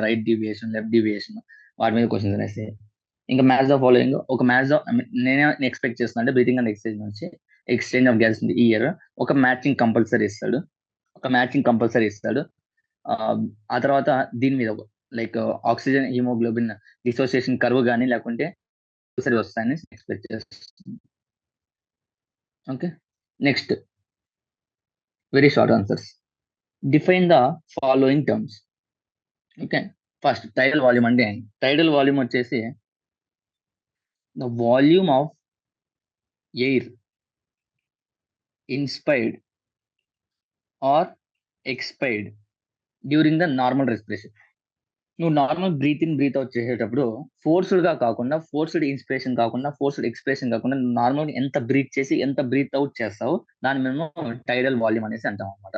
right deviation, left deviation వాటి మీద క్వెషన్స్ అనేసి. ఇంకా మ్యాథ్స్ ఆఫ్ ఫాలోయింగ్ ఒక మ్యాథ్స్ ఆఫ్ నేనే ఎక్స్పెక్ట్ చేస్తున్నా అంటే బ్రీతింగ్ అండ్ ఎక్సర్సైజ్ నుంచి ఎక్స్చేంజ్ ఆఫ్ గ్యాస్ ఈ ఇయర్ ఒక మ్యాచింగ్ కంపల్సరీ ఇస్తాడు. ఆ తర్వాత దీని మీద like oxygen, haemoglobin dissociation curve కానీ లేకుంటే సరి వస్తాయని ఎక్స్పెక్ట్ చేస్తాను. Okay. Next very short answers. Define the following terms. Okay. First tidal volume అంటే టైడల్ వాల్యూమ్ వచ్చేసి the volume of air inspired or expired during the normal respiration. నువ్వు normal breathe in breathe out చేసేటప్పుడు forced inspiration కాకుండా forced expression కాకుండా normal ఎంత breathe చేసి ఎంత breath out చేస్తావు దాన్ని మేము టైడల్ వాల్యూమ్ అనేసి అంటాం అనమాట.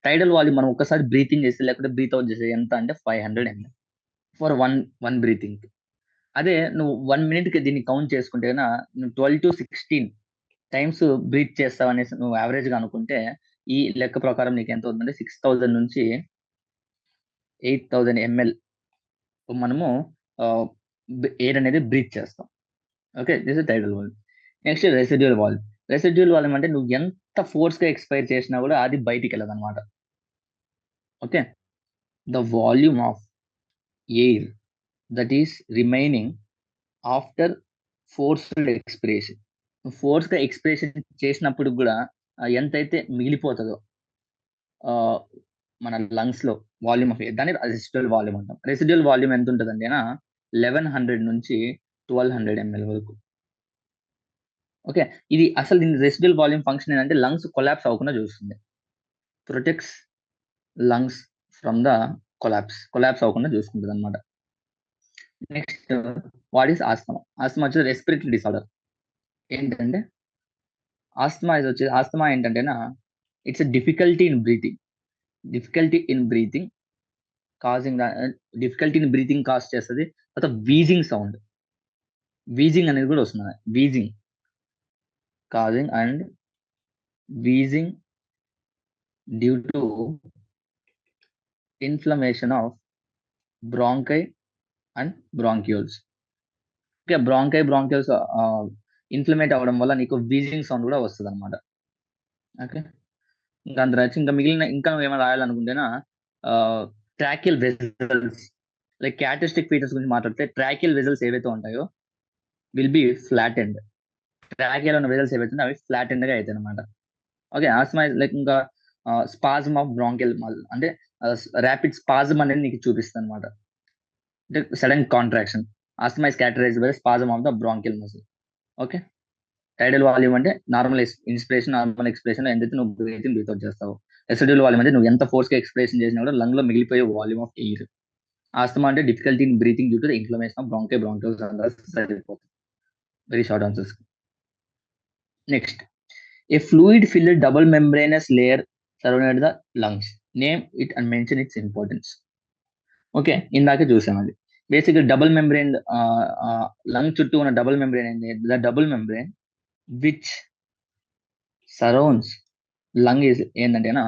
టైడల్ వాల్యూమ్ మనం ఒకసారి బ్రీతింగ్ చేసి లేకపోతే బ్రీత్ అవుట్ చేసి ఎంత అంటే 500 ml ఫర్ వన్ బ్రీతింగ్. అదే నువ్వు 1 minute కి దీన్ని కౌంట్ చేసుకుంటే నువ్వు 12 to 16 టైమ్స్ బ్రీత్ చేస్తావు అనేసి నువ్వు యావరేజ్ గా అనుకుంటే ఈ లెక్క ప్రకారం నీకు ఎంత అవుతుందంటే 6000 నుంచి 8000 ml మనము ఎయిర్ అనేది బ్రీత్ చేస్తాం. Okay. This is టైడల్ volume. Next residual volume అంటే నువ్వు ఎంత ఫోర్స్ గా ఎక్స్పైర్ చేసినా కూడా అది బయటికి వెళ్ళదు అనమాట. Okay. The volume of air that is remaining after forced expiration. Force గా ఎక్స్పిరేషన్ చేసినప్పుడు కూడా ఎంతైతే మిగిలిపోతుందో మన లంగ్స్ లో వాల్యూమ్ ఆఫ్ ఎయిర్ దాన్ని రెసిడ్యువల్ వాల్యూమ్ అంటాం. రెసిడ్యువల్ వాల్యూమ్ ఎంత ఉంటుందండి 1100 నుంచి 1200 ml వరకు. ఓకే. ఇది అసలు దీని రెసిడ్యువల్ వాల్యూమ్ ఫంక్షన్ ఏంటంటే లంగ్స్ కొలాప్స్ అవ్వకుండా చూస్తుంది. Protects lungs from the collapse అవ్వకుండా చూసుకుంటుంది అనమాట. Next what is asthma. Asthma వచ్చేసి రెస్పిరేటరీ డిసార్డర్. ఏంటంటే ఆస్తమా ఏంటంటే it's difficulty in breathing causing difficulty in breathing cause చేస్తుంది. తర్వాత వీజింగ్ అనేది కూడా వస్తుంది. Wheezing causing and wheezing due to inflammation of bronchi and bronchioles. Okay. Bronchioles inflamed అవ్వడం వల్ల నీకు వీజింగ్ సౌండ్ కూడా వస్తుంది అనమాట. ఓకే. ఇంకా అంత ఇంకా మిగిలిన ఇంకా నువ్వు ఏమైనా రాయాలనుకుంటేనా tracheal vessels like characteristic features గురించి మాట్లాడితే ట్రాకియల్ వెజల్స్ ఏవైతే ఉంటాయో will be flat end. Tracheal ఉన్న వెజల్స్ ఏవైతే అవి ఫ్లాట్ ఎండ్ గా అవుతాయి అనమాట. ఓకే. ఆస్మా లైక్ ఇంకా స్పాజమ్ ఆఫ్ బ్రాంకియల్ అంటే ర్యాపిడ్ స్పాజమ్ అనేది నీకు చూపిస్తుంది అనమాట. అంటే sudden contraction. Asthma is characterised by spasm of the bronchial muscle. Okay. Tidal volume అంటే నార్మల్ ఇన్స్పిరేషన్, నార్మల్ ఎక్స్ప్రెషన్ ఎంతైతే నువ్వు బ్రీత్ అవుట్ చేస్తావు. రెసిడ్యువల్ వాల్యూమ్ అంటే నువ్వు ఎంత ఫోర్స్ గా ఎక్స్ప్రెషన్ చేసినా కూడా లంగ్ లో మిగిలిపోయే వాల్యూమ్ ఆఫ్ ఎయిర్. ఆస్తమా అంటే difficulty in breathing due to the inflammation of bronchioles సరిపోతుంది. Very short answers. Next a fluid filled double membranous layer surrounded the lungs. Name it and mention its importance. Okay. ఇందాకే చూసాం అది. బేసిక్గా double membrane lung చుట్టూ ఉన్న double membrane ఏంటి? The double membrane which surrounds lung ఏంటంటేనా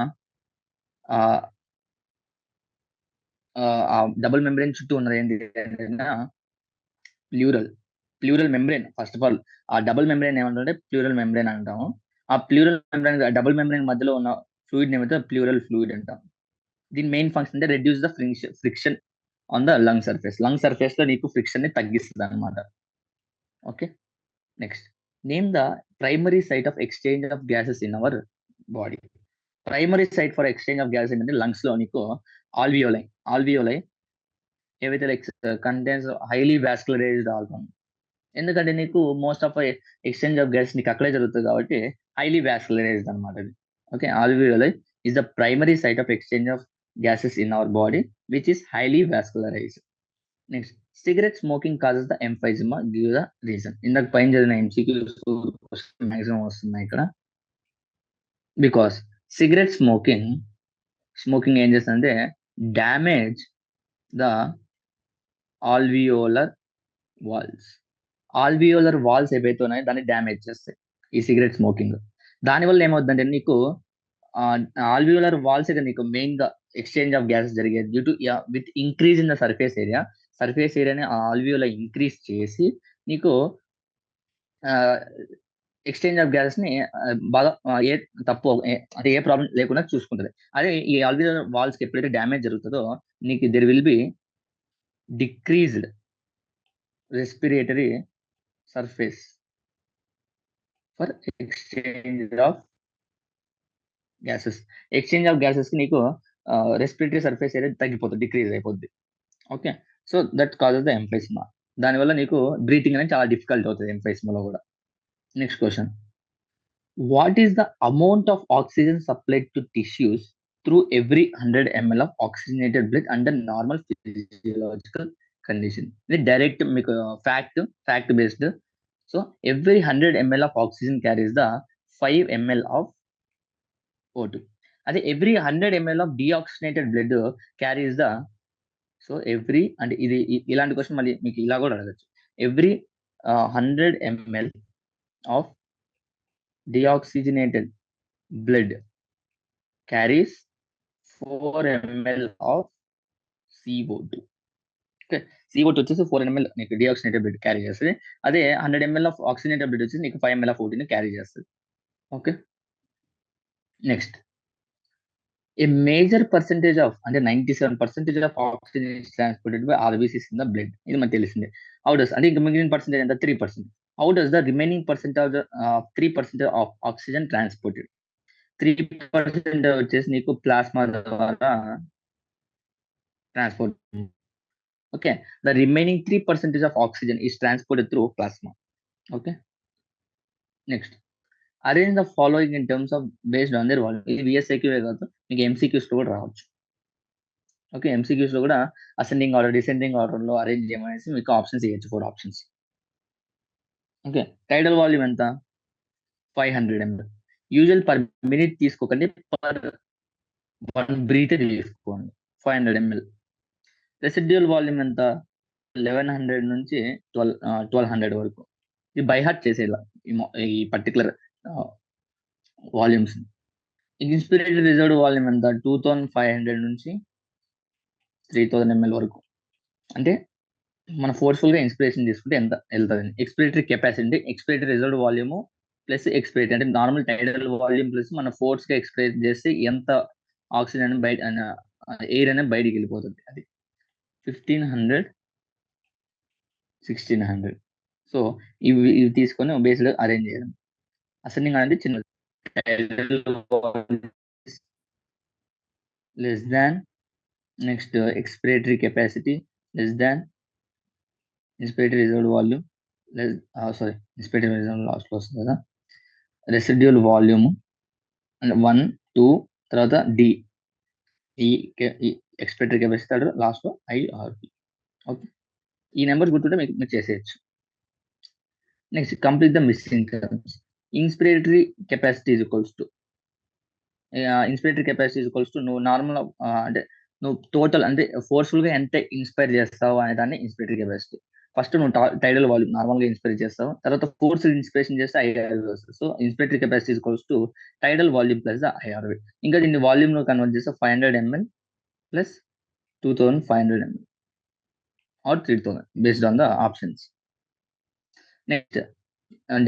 ఆ double membrane చుట్టూ ఉన్నది ఏంటి pleural membrane. First of all ఆ డబుల్ మెంబ్రెయిన్ ఏమంటే ప్లూరల్ మెంబ్రెయిన్ అంటాము. ఆ ప్లూరల్ మెంబ్రెయిన్ డబుల్ మెంబ్రెయిన్ మధ్యలో ఉన్న ఫ్లూయిడ్ ఏమైతే ప్లూరల్ ఫ్లూయిడ్ అంటాం. దీని మెయిన్ ఫంక్షన్ అంటే reduce the friction on the lung surface లో నీకు ఫ్రిక్షన్ ని తగ్గిస్తుంది అనమాట. Okay. Next name the primary site of exchange of gases in our body. Primary site for exchange of gas ఏంటంటే lungs లో నీకు ఆల్వియోలై ఏవైతే like contents highly vascularised organ. ఎందుకంటే నీకు most of exchange of gas నీకు అక్కడే జరుగుతుంది కాబట్టి హైలీ వాస్కులరైజ్డ్ అనమాట అది. Okay. Alveoli is the primary site of exchange of gases in our body which is highly vascularized. Next, Cigarette smoking causes the emphysema. Give the reason. ఇందాక పైన చదివిన MCQs maximum వస్తున్నాయి ఇక్కడ. బికాస్ సిగరెట్ స్మోకింగ్ ఏం చేస్తుందంటే damage the alveolar walls ఏవైతే ఉన్నాయో దాన్ని డ్యామేజ్ చేస్తాయి ఈ సిగరెట్ స్మోకింగ్. దానివల్ల ఏమవుతుందంటే నీకు ఆల్వియోలర్ వాల్స్ నీకు మెయిన్ గా ఎక్స్చేంజ్ ఆఫ్ గ్యాసెస్ జరిగేది due to with increase in the surface ఏరియాని ఆల్వియోలర్ ఇంక్రీజ్ చేసి నీకు ఎక్స్చేంజ్ ఆఫ్ గ్యాసెస్ ని బాగా ఏ తప్పు అంటే ఏ ప్రాబ్లం లేకుండా చూసుకుంటది. అదే ఈ ఆల్వియోలర్ వాల్స్ కి ఎప్పుడైతే డ్యామేజ్ జరుగుతుందో నీకు there will be decreased respiratory surface for exchange of gases కి నీకు రెస్పిరేటరీ సర్ఫేస్ ఏరియా తగ్గిపోతుంది, డిక్రీజ్ అయిపోద్ది. Okay, so that causes the emphysema. దానివల్ల నీకు బ్రీతింగ్ అనేది చాలా డిఫికల్ట్ అవుతుంది ఎంఫైస్మాలో కూడా. Next question, what is the amount of oxygen supplied to tissues through every 100 ml of oxygenated blood under normal physiological condition? ఇది డైరెక్ట్ మీకు fact based. So every 100 ml of oxygen carries the 5 ml of O2. అదే every 100 ml of deoxygenated blood carries the, so every అంటే ఇది ఇలాంటి question మళ్ళీ మీకు ఇలా కూడా అడగచ్చు. Every 100 ml of deoxygenated blood carries 4 ml of CO2. Okay, CO2 వచ్చేసి 4 ml నీకు డిఆక్సిజనేటెడ్ బ్లడ్ క్యారీ చేస్తుంది. అదే 100 ml ఆఫ్ ఆక్సిజనేటెడ్ బ్లడ్ వచ్చేసి నీకు 5 ml ఆఫ్ O2 క్యారీ చేస్తుంది. Okay, next, a major percentage of అంటే 97% of oxygen is transported by RBCs in the blood. ఇది మనకు తెలిసిందే. హౌ డస్ అంటే ఇంకా మిగిలిన పర్సెంటేజ్ ఎంత? 3%. How does the remaining percentage 3% of oxygen transported? 3% వచ్చేసి నీకు ప్లాస్మా ద్వారా transport. Okay, the remaining 3% of oxygen is transported through plasma. Okay, next, arrange the following in terms of based on their volume. ఇది విఎస్ఐక్యూ కాదు, మీకు MCQs లో కూడా రావచ్చు. Okay, MCQs లో కూడా అసెండింగ్ ఆర్డర్ డిసెండింగ్ ఆర్డర్ లో అరేంజ్ చేయమనేసి మీకు ఆప్షన్స్ ఇవ్వచ్చు, 4 ఆప్షన్స్. ఓకే, టైడల్ వాల్యూమ్ ఎంత? 500 ml. యూజువల్ పర్ మినిట్ తీసుకోకండి, పర్ 1 బ్రీత్ తీసుకోండి. 500 ml. రెసిడ్యూల్ వాల్యూమ్ ఎంత? 1100 నుంచి 1200 వరకు. ఇది బై హార్ట్ చేసేలా ఈ పర్టికులర్ వాల్యూమ్స్. ఇన్స్పిరేటెడ్ రిజర్వ్డ్ వాల్యూమ్ ఎంత? 2500 నుంచి 3000 ml వరకు. అంటే మన ఫోర్స్ఫుల్ గా ఇన్స్పిరేషన్ తీసుకుంటే ఎంత వెళ్తుంది? Expiratory capacity, expiratory reserved volume plus expiratory అంటే నార్మల్ టైడల్ వాల్యూమ్ ప్లస్ మన ఫోర్స్ గా ఎక్స్ప్రెస్ చేస్తే ఎంత ఆక్సిజన్ బయట ఎయిర్ అనేది బయటికి వెళ్ళిపోతుంది. అది 1500, 1600. సో ఇవి తీసుకొని బేస్డ్ అరేంజ్ చేయడం. అసెండింగ్ అనేది చిన్నది, less than, next expiratory capacity less than inspiratory reserved volume, inspiratory reserved last లో వస్తుంది కదా, రెసిడ్యూల్ వాల్యూమ్ అండ్ 1, 2 తర్వాత డి, ఈ ఎక్స్పిరేటరీ కెపాసిటీ లాస్ట్ లో ఐఆర్పి. ఓకే, ఈ నెంబర్స్ గుర్తుంటే మీరు చేసేయచ్చు. Next, complete the missing terms. Inspiratory capacity is equals to నువ్వు నార్మల్ అంటే నువ్వు టోటల్ అంటే ఫోర్స్ఫుల్ గా ఎంత ఇన్స్పైర్ చేస్తావు అనే దాన్ని ఇన్స్పిరేటరీ కెపాసిటీ. ఫస్ట్ నువ్వు టైడల్ వాల్యూమ్ నార్మల్ గా ఇన్స్పైర్ చేస్తావు, తర్వాత ఫోర్స్ ఇన్స్పిరేషన్ చేస్తే ఐఆర్వి వస్తుంది. So inspiratory capacity equals to tidal volume plus the IRV. ఇంకా దీన్ని వాల్యూమ్ లో కన్వర్ట్ చేస్తే 500 ml plus 2500 ml or 3000 based on the options. Next,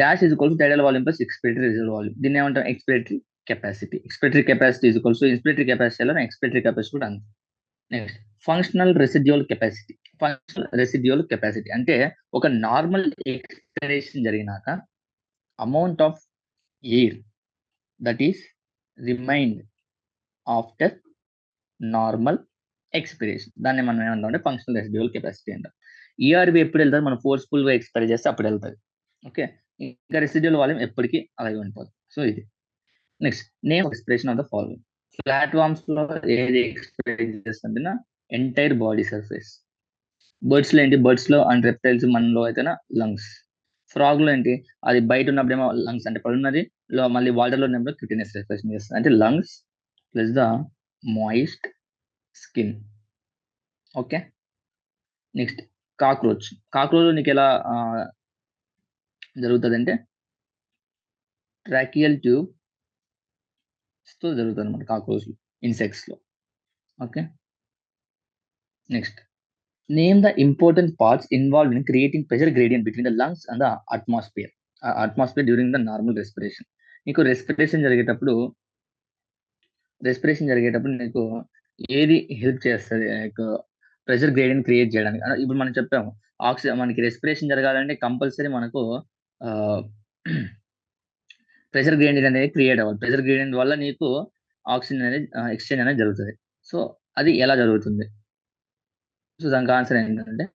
dash is equals tidal volume plus expiratory reserved volume. దీన్ని ఏమంటాం? Expiratory capacity. Expiratory capacity is equals inspiratory capacity ఎలా expiratory capacity కూడా అంతే. Next, functional residual capacity అంటే ఒక normal expiration జరిగినాక amount of air that is remained after normal expiration, దాన్ని మనం ఏమంటాం అంటే ఫంక్షనల్ రెసిడ్యువల్ కెపాసిటీ అంటాం. ఈఆర్వి ఎప్పుడు వెళ్తుంది? మనం ఫోర్స్ఫుల్ గా ఎక్స్పైర్ చేస్తే అప్పుడు వెళ్తుంది. ఓకే, ఇంకా రెసిడ్యువల్ వాల్యూమ్ ఎప్పటికీ అలాగే ఉండిపోతుంది. సో ఇది. Next, name expression of the following. Flat worms లో ఏది ఎక్స్ప్రెస్ చేస్తుంటే ఎంటైర్ బాడీ సర్ఫేస్. బర్డ్స్లో ఏంటి, బర్డ్స్లో అండ్ రెప్టైల్స్ మనలో అయితేనా లంగ్స్. ఫ్రాగ్లో ఏంటి, అది బయట ఉన్నప్పుడేమో లంగ్స్ అంటే పడున్నది, మళ్ళీ వాటర్లో ఉన్నప్పుడు క్యూటినస్ రెస్పిరేషన్ చేస్తుంది. అంటే lungs plus the moist skin. Okay, next cockroach. Cockroach నీకు ఎలా జరుగుతుంది అంటే ట్రాకియల్ ట్యూబ్స్తో జరుగుతుంది అనమాట కాక్రోచ్ ఇన్సెక్ట్స్లో. Okay, next name the important parts involved in creating pressure gradient between the lungs and the atmosphere. Atmosphere during the normal respiration. నీకు respiration జరిగేటప్పుడు నీకు ఏది హెల్ప్ చేస్తుంది లైక్ ప్రెషర్ గ్రేడియంట్ క్రియేట్ చేయడానికి? ఇప్పుడు మనం చెప్పాము మనకి రెస్పిరేషన్ జరగాలంటే కంపల్సరీ మనకు ప్రెషర్ గ్రేడియంట్ అనేది క్రియేట్ అవ్వాలి. ప్రెషర్ గ్రేడియంట్ వల్ల నీకు ఆక్సిజన్ అనేది ఎక్స్చేంజ్ అనేది జరుగుతుంది. సో అది ఎలా జరుగుతుంది? సో దానికి ఆన్సర్ ఏంటంటే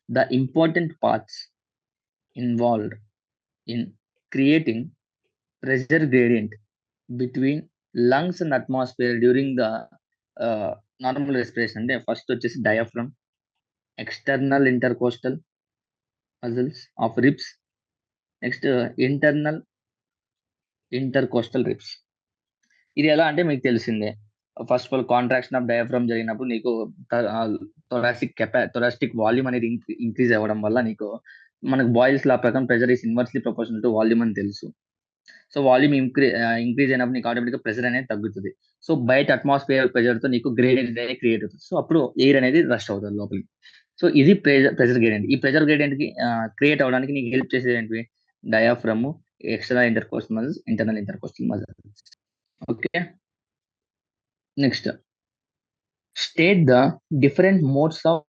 the important parts involved in creating pressure gradient between lungs and atmosphere during the normal respiration అంటే ఫస్ట్ వచ్చేసి diaphragm, external intercostal muscles of ribs, next internal intercostal ribs. ఇది ఎలా అంటే మీకు తెలిసిందే. First of all contraction of diaphragm జరిగినప్పుడు నీకు thoracic volume అనేది ఇంక్రీజ్ అవ్వడం వల్ల నీకు మనకు బాయిల్స్ లా ప్రకారం pressure is inversely proportional to volume అని తెలుసు. సో వాల్యూమ్ ఇంక్రీజ్ అయినప్పుడు నీకు ఆటోమేటిక్గా ప్రెషర్ అనేది తగ్గుతుంది. సో బయట అట్మాస్ఫియర్ ప్రెషర్ తో నీకు గ్రేడియంట్ అనేది క్రియేట్ అవుతుంది. సో అప్పుడు ఎయిర్ అనేది రష్ అవుతుంది లోపలికి. సో ఇది ప్రెషర్ గ్రేడియంట్. ఈ ప్రెషర్ గ్రేడియంట్ కి క్రియేట్ అవడానికి నీకు హెల్ప్ చేసేది ఏంటి? Diaphragm, external intercostal muscles, internal intercostal muscles. Okay, next state the different modes of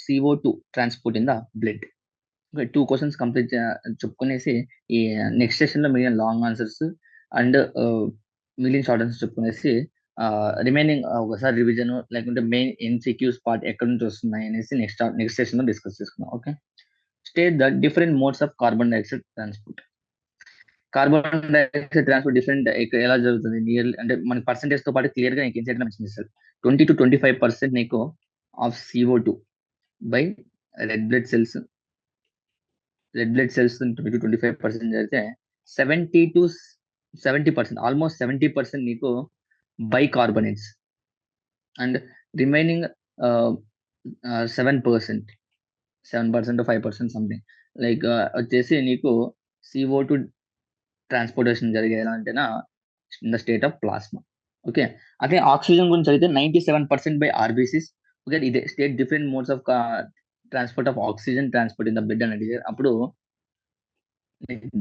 CO2 transport in the blood. 2 questions complete చెప్పుకునేసి ఈ నెక్స్ట్ సెషన్ లో మిగిలిన లాంగ్ ఆన్సర్స్ అండ్ మిగిలిన షార్ట్ ఆన్సర్స్ చెప్పుకునేసి రిమైనింగ్ ఒకసారి రివిజన్ లేకుంటే మెయిన్ MCQs పార్ట్ ఎక్కడి నుంచి వస్తున్నాయి అనేసి నెక్స్ట్ సెషన్ లో డిస్కస్ చేసుకున్నాం. Okay, state the different modes of carbon dioxide transport. Carbon dioxide transport different ఎలా జరుగుతుంది నియర్లీ అంటే మన పర్సెంటేజ్ తో పాటు క్లియర్ గా నీకు ఇన్సైట్ మెన్షన్ చేస్తారు. 20 to 25% నీకు of CO2 by red blood cells. 20 to 25% అయితే 70% ఆల్మోస్ట్ 70% నీకు by carbonates and remaining 7% 5% something like వచ్చేసి నీకు CO2 ట్రాన్స్పోర్టేషన్ జరిగేలా అంటేనా in the state of plasma. Okay, అదే ఆక్సిజన్ గురించి అయితే 97% బై RBCs. ఓకే, ఇదే state different modes of transport of oxygen transport in the blood అని అడిగారు. అప్పుడు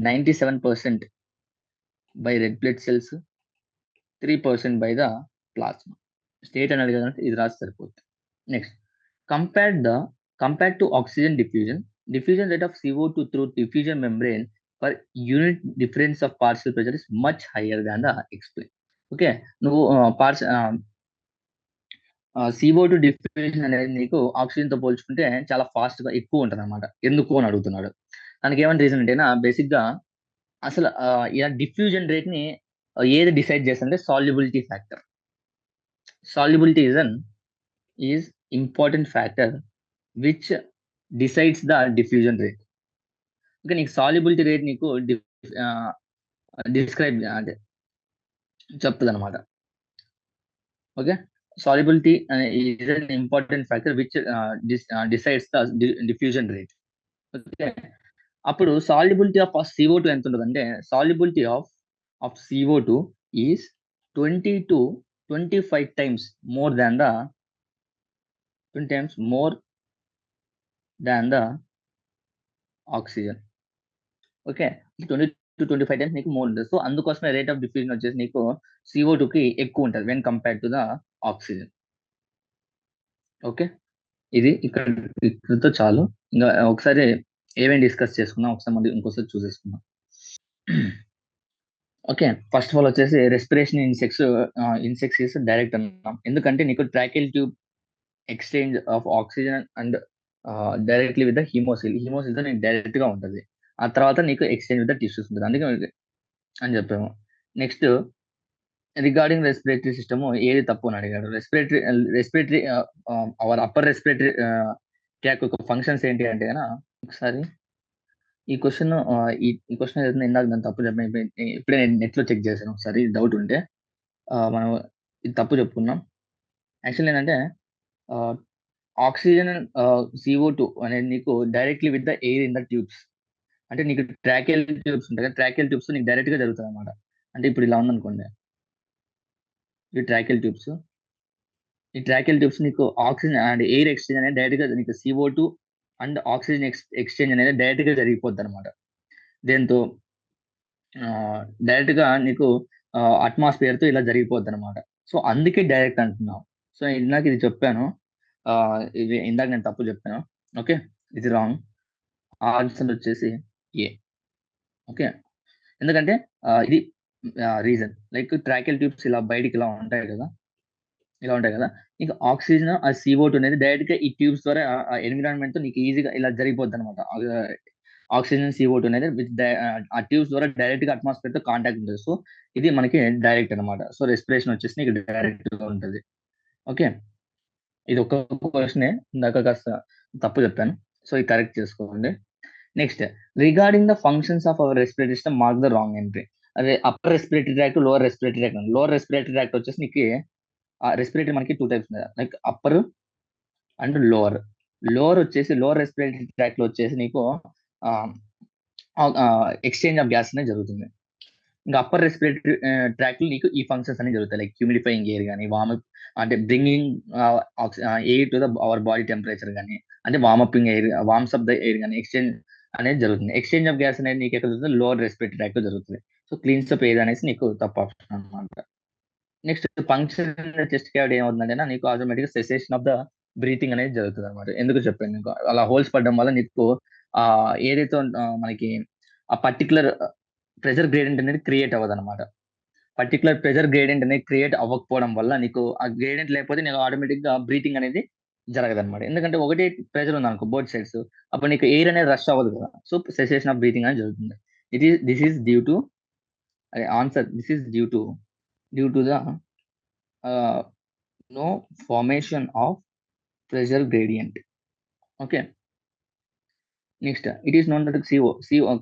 97% by red blood cells, 3% by the plasma. State అని అడిగారంటే ఇది రాసి సరిపోతుంది. Next compared to oxygen diffusion rate of CO2 through diffusion membrane per unit difference of partial pressure is much higher than the explained. Okay, నువ్వు CO2 diffusion అనేది నీకు oxygen తో పోల్చుకుంటే చాలా ఫాస్ట్ గా ఎక్కువ ఉంటుంది అనమాట. ఎందుకు అని అడుగుతున్నాడు. దానికి ఏమైనా రీజన్ అంటేనా బేసిక్ గా అసలు ఇలా డిఫ్యూజన్ రేట్ ని ఏది డిసైడ్ చేస్తుంటే solubility factor. Solubility is important factor which decides the diffusion rate. Okay, నీకు సాల్యుబిలిటీ రేట్ నీకు డిస్క్రైబ్ అంటే చెప్తుంది అనమాట. Okay, solubility is an important factor which decides the diffusion rate. Okay, అప్పుడు సాల్యుబిలిటీ ఆఫ్ CO2 ఎంత ఉంటుంది అంటే solubility of CO2 is 20 to 25 times more than the 20 times more than the oxygen. Okay, 20 to 25 times నీకు more ఉంటుంది. So అందుకోసమే rate of diffusion వచ్చేసి నీకు CO2 కి ఎక్కువ ఉంటుంది when compare to the oxygen. Okay, ఇది ఇక్కడితో చాలు. ఇంకా ఒకసారి ఏమేమి డిస్కస్ చేసుకున్నాం ఒకసారి మళ్ళీ ఇంకోసారి చూసేసుకున్నాం. ఓకే, ఫస్ట్ ఆఫ్ ఆల్ వచ్చేసి రెస్పిరేషన్ ఇన్సెక్ట్స్ ఇస్ డైరెక్ట్ అన్నాం. ఎందుకంటే నీకు tracheal tube exchange of oxygen and directly with the haemocoel తో నీకు డైరెక్ట్ గా ఉంటుంది. ఆ తర్వాత నీకు ఎక్స్చేంజ్ విత్ ద టిష్యూస్ ఉంటుంది. అందుకే అని చెప్పాము. నెక్స్ట్ రిగార్డింగ్ రెస్పిరేటరీ సిస్టమ్ ఏది తప్పు అని అడిగాడు. Respiratory our upper respiratory tract యొక్క ఫంక్షన్స్ ఏంటి అంటే గన ఒకసారి ఈ క్వెషన్ ఈ క్వెషన్ ఏదైతే ఇందాక నేను తప్పు చెప్పాను. ఇప్పుడే నేను నెట్‌లో చెక్ చేశాను ఒకసారి డౌట్ ఉంటే. మనం ఇది తప్పు చెప్పుకున్నాం. యాక్చువల్లీ ఏంటంటే ఆహ్, ఆక్సిజన్ CO2 అనేది నీకు directly with the air in the tubes. అంటే నీకు ట్రాకియల్ ట్యూబ్స్ ఉంటాయి కదా! ట్రాకియల్ ట్యూబ్స్ నీకు డైరెక్ట్‌గా జరుగుతదనమాట. అంటే ఇప్పుడు ఇలా ఉందనుకోండి. ఈ ట్రాకియల్ ట్యూబ్స్. ఈ ట్రాకియల్ ట్యూబ్స్ నీకు ఆక్సిజన్ అండ్ ఎయిర్ ఎక్స్‌చేంజ్ అనేది డైరెక్ట్‌గా నీకు CO2 అండ్ ఆక్సిజన్ ఎక్స్‌చేంజ్ అనేది డైరెక్ట్‌గా జరిగిపోద్దనమాట. దేంతో డైరెక్ట్‌గా నీకు అట్మాస్ఫియర్‌తో ఇలా జరిగిపోద్దనమాట. సో, అందుకే డైరెక్ట్ అంటున్నాం. సో, ఇందాక ఇది చెప్పాను. ఇది ఇందాక నేను తప్పు చెప్పాను. ఓకే. ఇది రాంగ్. ఆన్సర్ వచ్చేసి ఏ. ఓకే. ఎందుకంటే ఇది రీజన్. లైక్ ట్రాకియల్ ట్యూబ్స్ ఇలా బయటికి ఇలా ఉంటాయి కదా! ఇలా ఉంటాయి కదా! నీకు ఆక్సిజన్, ఆ CO2 అనేది డైరెక్ట్‌గా ఈ ట్యూబ్స్ ద్వారా ఎన్విరాన్మెంట్‌తో నీకు ఈజీగా ఇలా జరిగిపోద్దనమాట. ఆక్సిజన్, CO2 అనేది ఆ ట్యూబ్స్ ద్వారా డైరెక్ట్‌గా అట్మాస్ఫియర్‌తో కాంటాక్ట్ ఉంటది. సో, ఇది మనకి డైరెక్ట్ అనమాట. సో, రెస్పిరేషన్ వచ్చేసి నీకు డైరెక్ట్‌గా ఉంటది. ఓకే. ఇది ఒక్క క్వెషనే. ఇందాక కాస్త తప్పు చెప్పాను. సో, ఇది కరెక్ట్ చేసుకోండి. Next regarding the functions of our respiratory system mark the wrong entry. అదే upper respiratory tract, lower respiratory tract. Lower respiratory tract వచ్చేసి నీకి రెస్పిరేటరీ మనకి 2 టైప్స్ ఉన్నాయి. Like upper and lower. Lower respiratory ట్రాక్ట్‌లో వచ్చేసి నీకు ఆహ్, ఎక్స్‌చేంజ్ ఆఫ్ గ్యాస్ అనేది జరుగుతుంది. ఇంకా అప్పర్ రెస్పిరేటరీ ట్రాక్‌లో నీకు ఈ ఫంక్షన్స్ అనేవి జరుగుతాయి. లైక్ హ్యూమిడిఫైయింగ్ ఎయిర్ గాని, అంటే bringing air to our body temperature గాని, అంటే వార్మ్స్ అప్ ద ఎయిర్ గాని ఎక్స్‌చేంజ్ అనేది జరుగుతుంది. ఎక్స్‌చేంజ్ ఆఫ్ గ్యాస్ అనేది నీకు ఎక్కడ జరుగుతుంది? లోవర్ రెస్పిరేటరీ ట్రాక్‌లో జరుగుతుంది. సో, క్లీన్స్ అప్ ఎయిర్ అనేసి నీకు తప్పు ఆప్షన్ అన్నమాట. Next puncture in the chest cavity ఏమవుతుందంటేనా నీకు ఆటోమేటిక్‌గా సెసేషన్ ఆఫ్ ద బ్రీతింగ్ అనేది జరుగుతదన్నమాట. ఎందుకో చెప్పాను నీకు. అలా హోల్స్ పడడం వల్ల నీకు ఏదైతే మనకి ఆ పర్టిక్యులర్ ప్రెషర్ గ్రేడియంట్ అనేది క్రియేట్ అవ్వదన్నమాట. పర్టిక్యులర్ ప్రెషర్ గ్రేడియంట్ అనేది క్రియేట్ అవ్వకపోవడం వల్ల నీకు ఆ గ్రేడియంట్ లేకపోతే నీకు ఆటోమేటిక్‌గా బ్రీతింగ్ అనేది జరగదన్నమాట. ఎందుకంటే ఒకటే ప్రెషర్ ఉందనుకో బోత్ సైడ్స్. అప్పుడు నీకు ఎయిర్ అనేది రష్ అవ్వదు కదా! సో, సెసేషన్ ఆఫ్ బ్రీతింగ్ అనేది జరుగుతుంది. This is due to answer this is due to the ah, no formation of pressure gradient. Okay. Next it is known that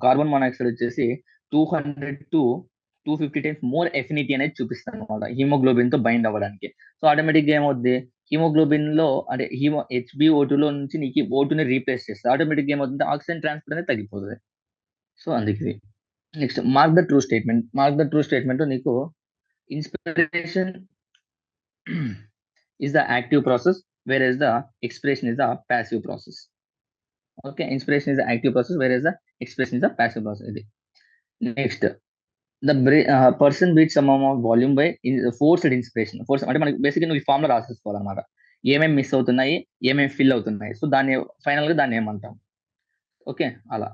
carbon monoxide వచ్చేసి 200-250 times more affinity అనేది చూపిస్తదన్నమాట. హిమోగ్లోబిన్‌తో bind అవ్వడానికి. So, ఆటోమేటిక్‌గా ఏమవుద్ది? హిమోగ్లోబిన్‌లో అంటే HbO2లో నుంచి నీకు O2ని రీప్లేస్ చేస్తది. ఆటోమేటిక్‌గా ఏమవుతుంది? ఆక్సిజన్ ట్రాన్స్‌పోర్ట్ అనేది తగ్గిపోతది. సో, అందుకిది. Next mark the true statement. Mark the true స్టేట్‌మెంట్‌లో నీకు inspiration is the active process where the expression is the passive process. Okay. Inspiration is the active process where expression is the passive process ఇది. Next person beats some amount volume by forced inspiration. అంటే మనకి బేసిక్‌గా నువ్వు ఈ formula రాసేసుకోవాలన్నమాట. ఏమేమి miss అవుతున్నాయి? ఏమేమి fill అవుతున్నాయి? సో, ఫైనల్‌గా దాన్ని ఏమంటాం? ఓకే. అలా.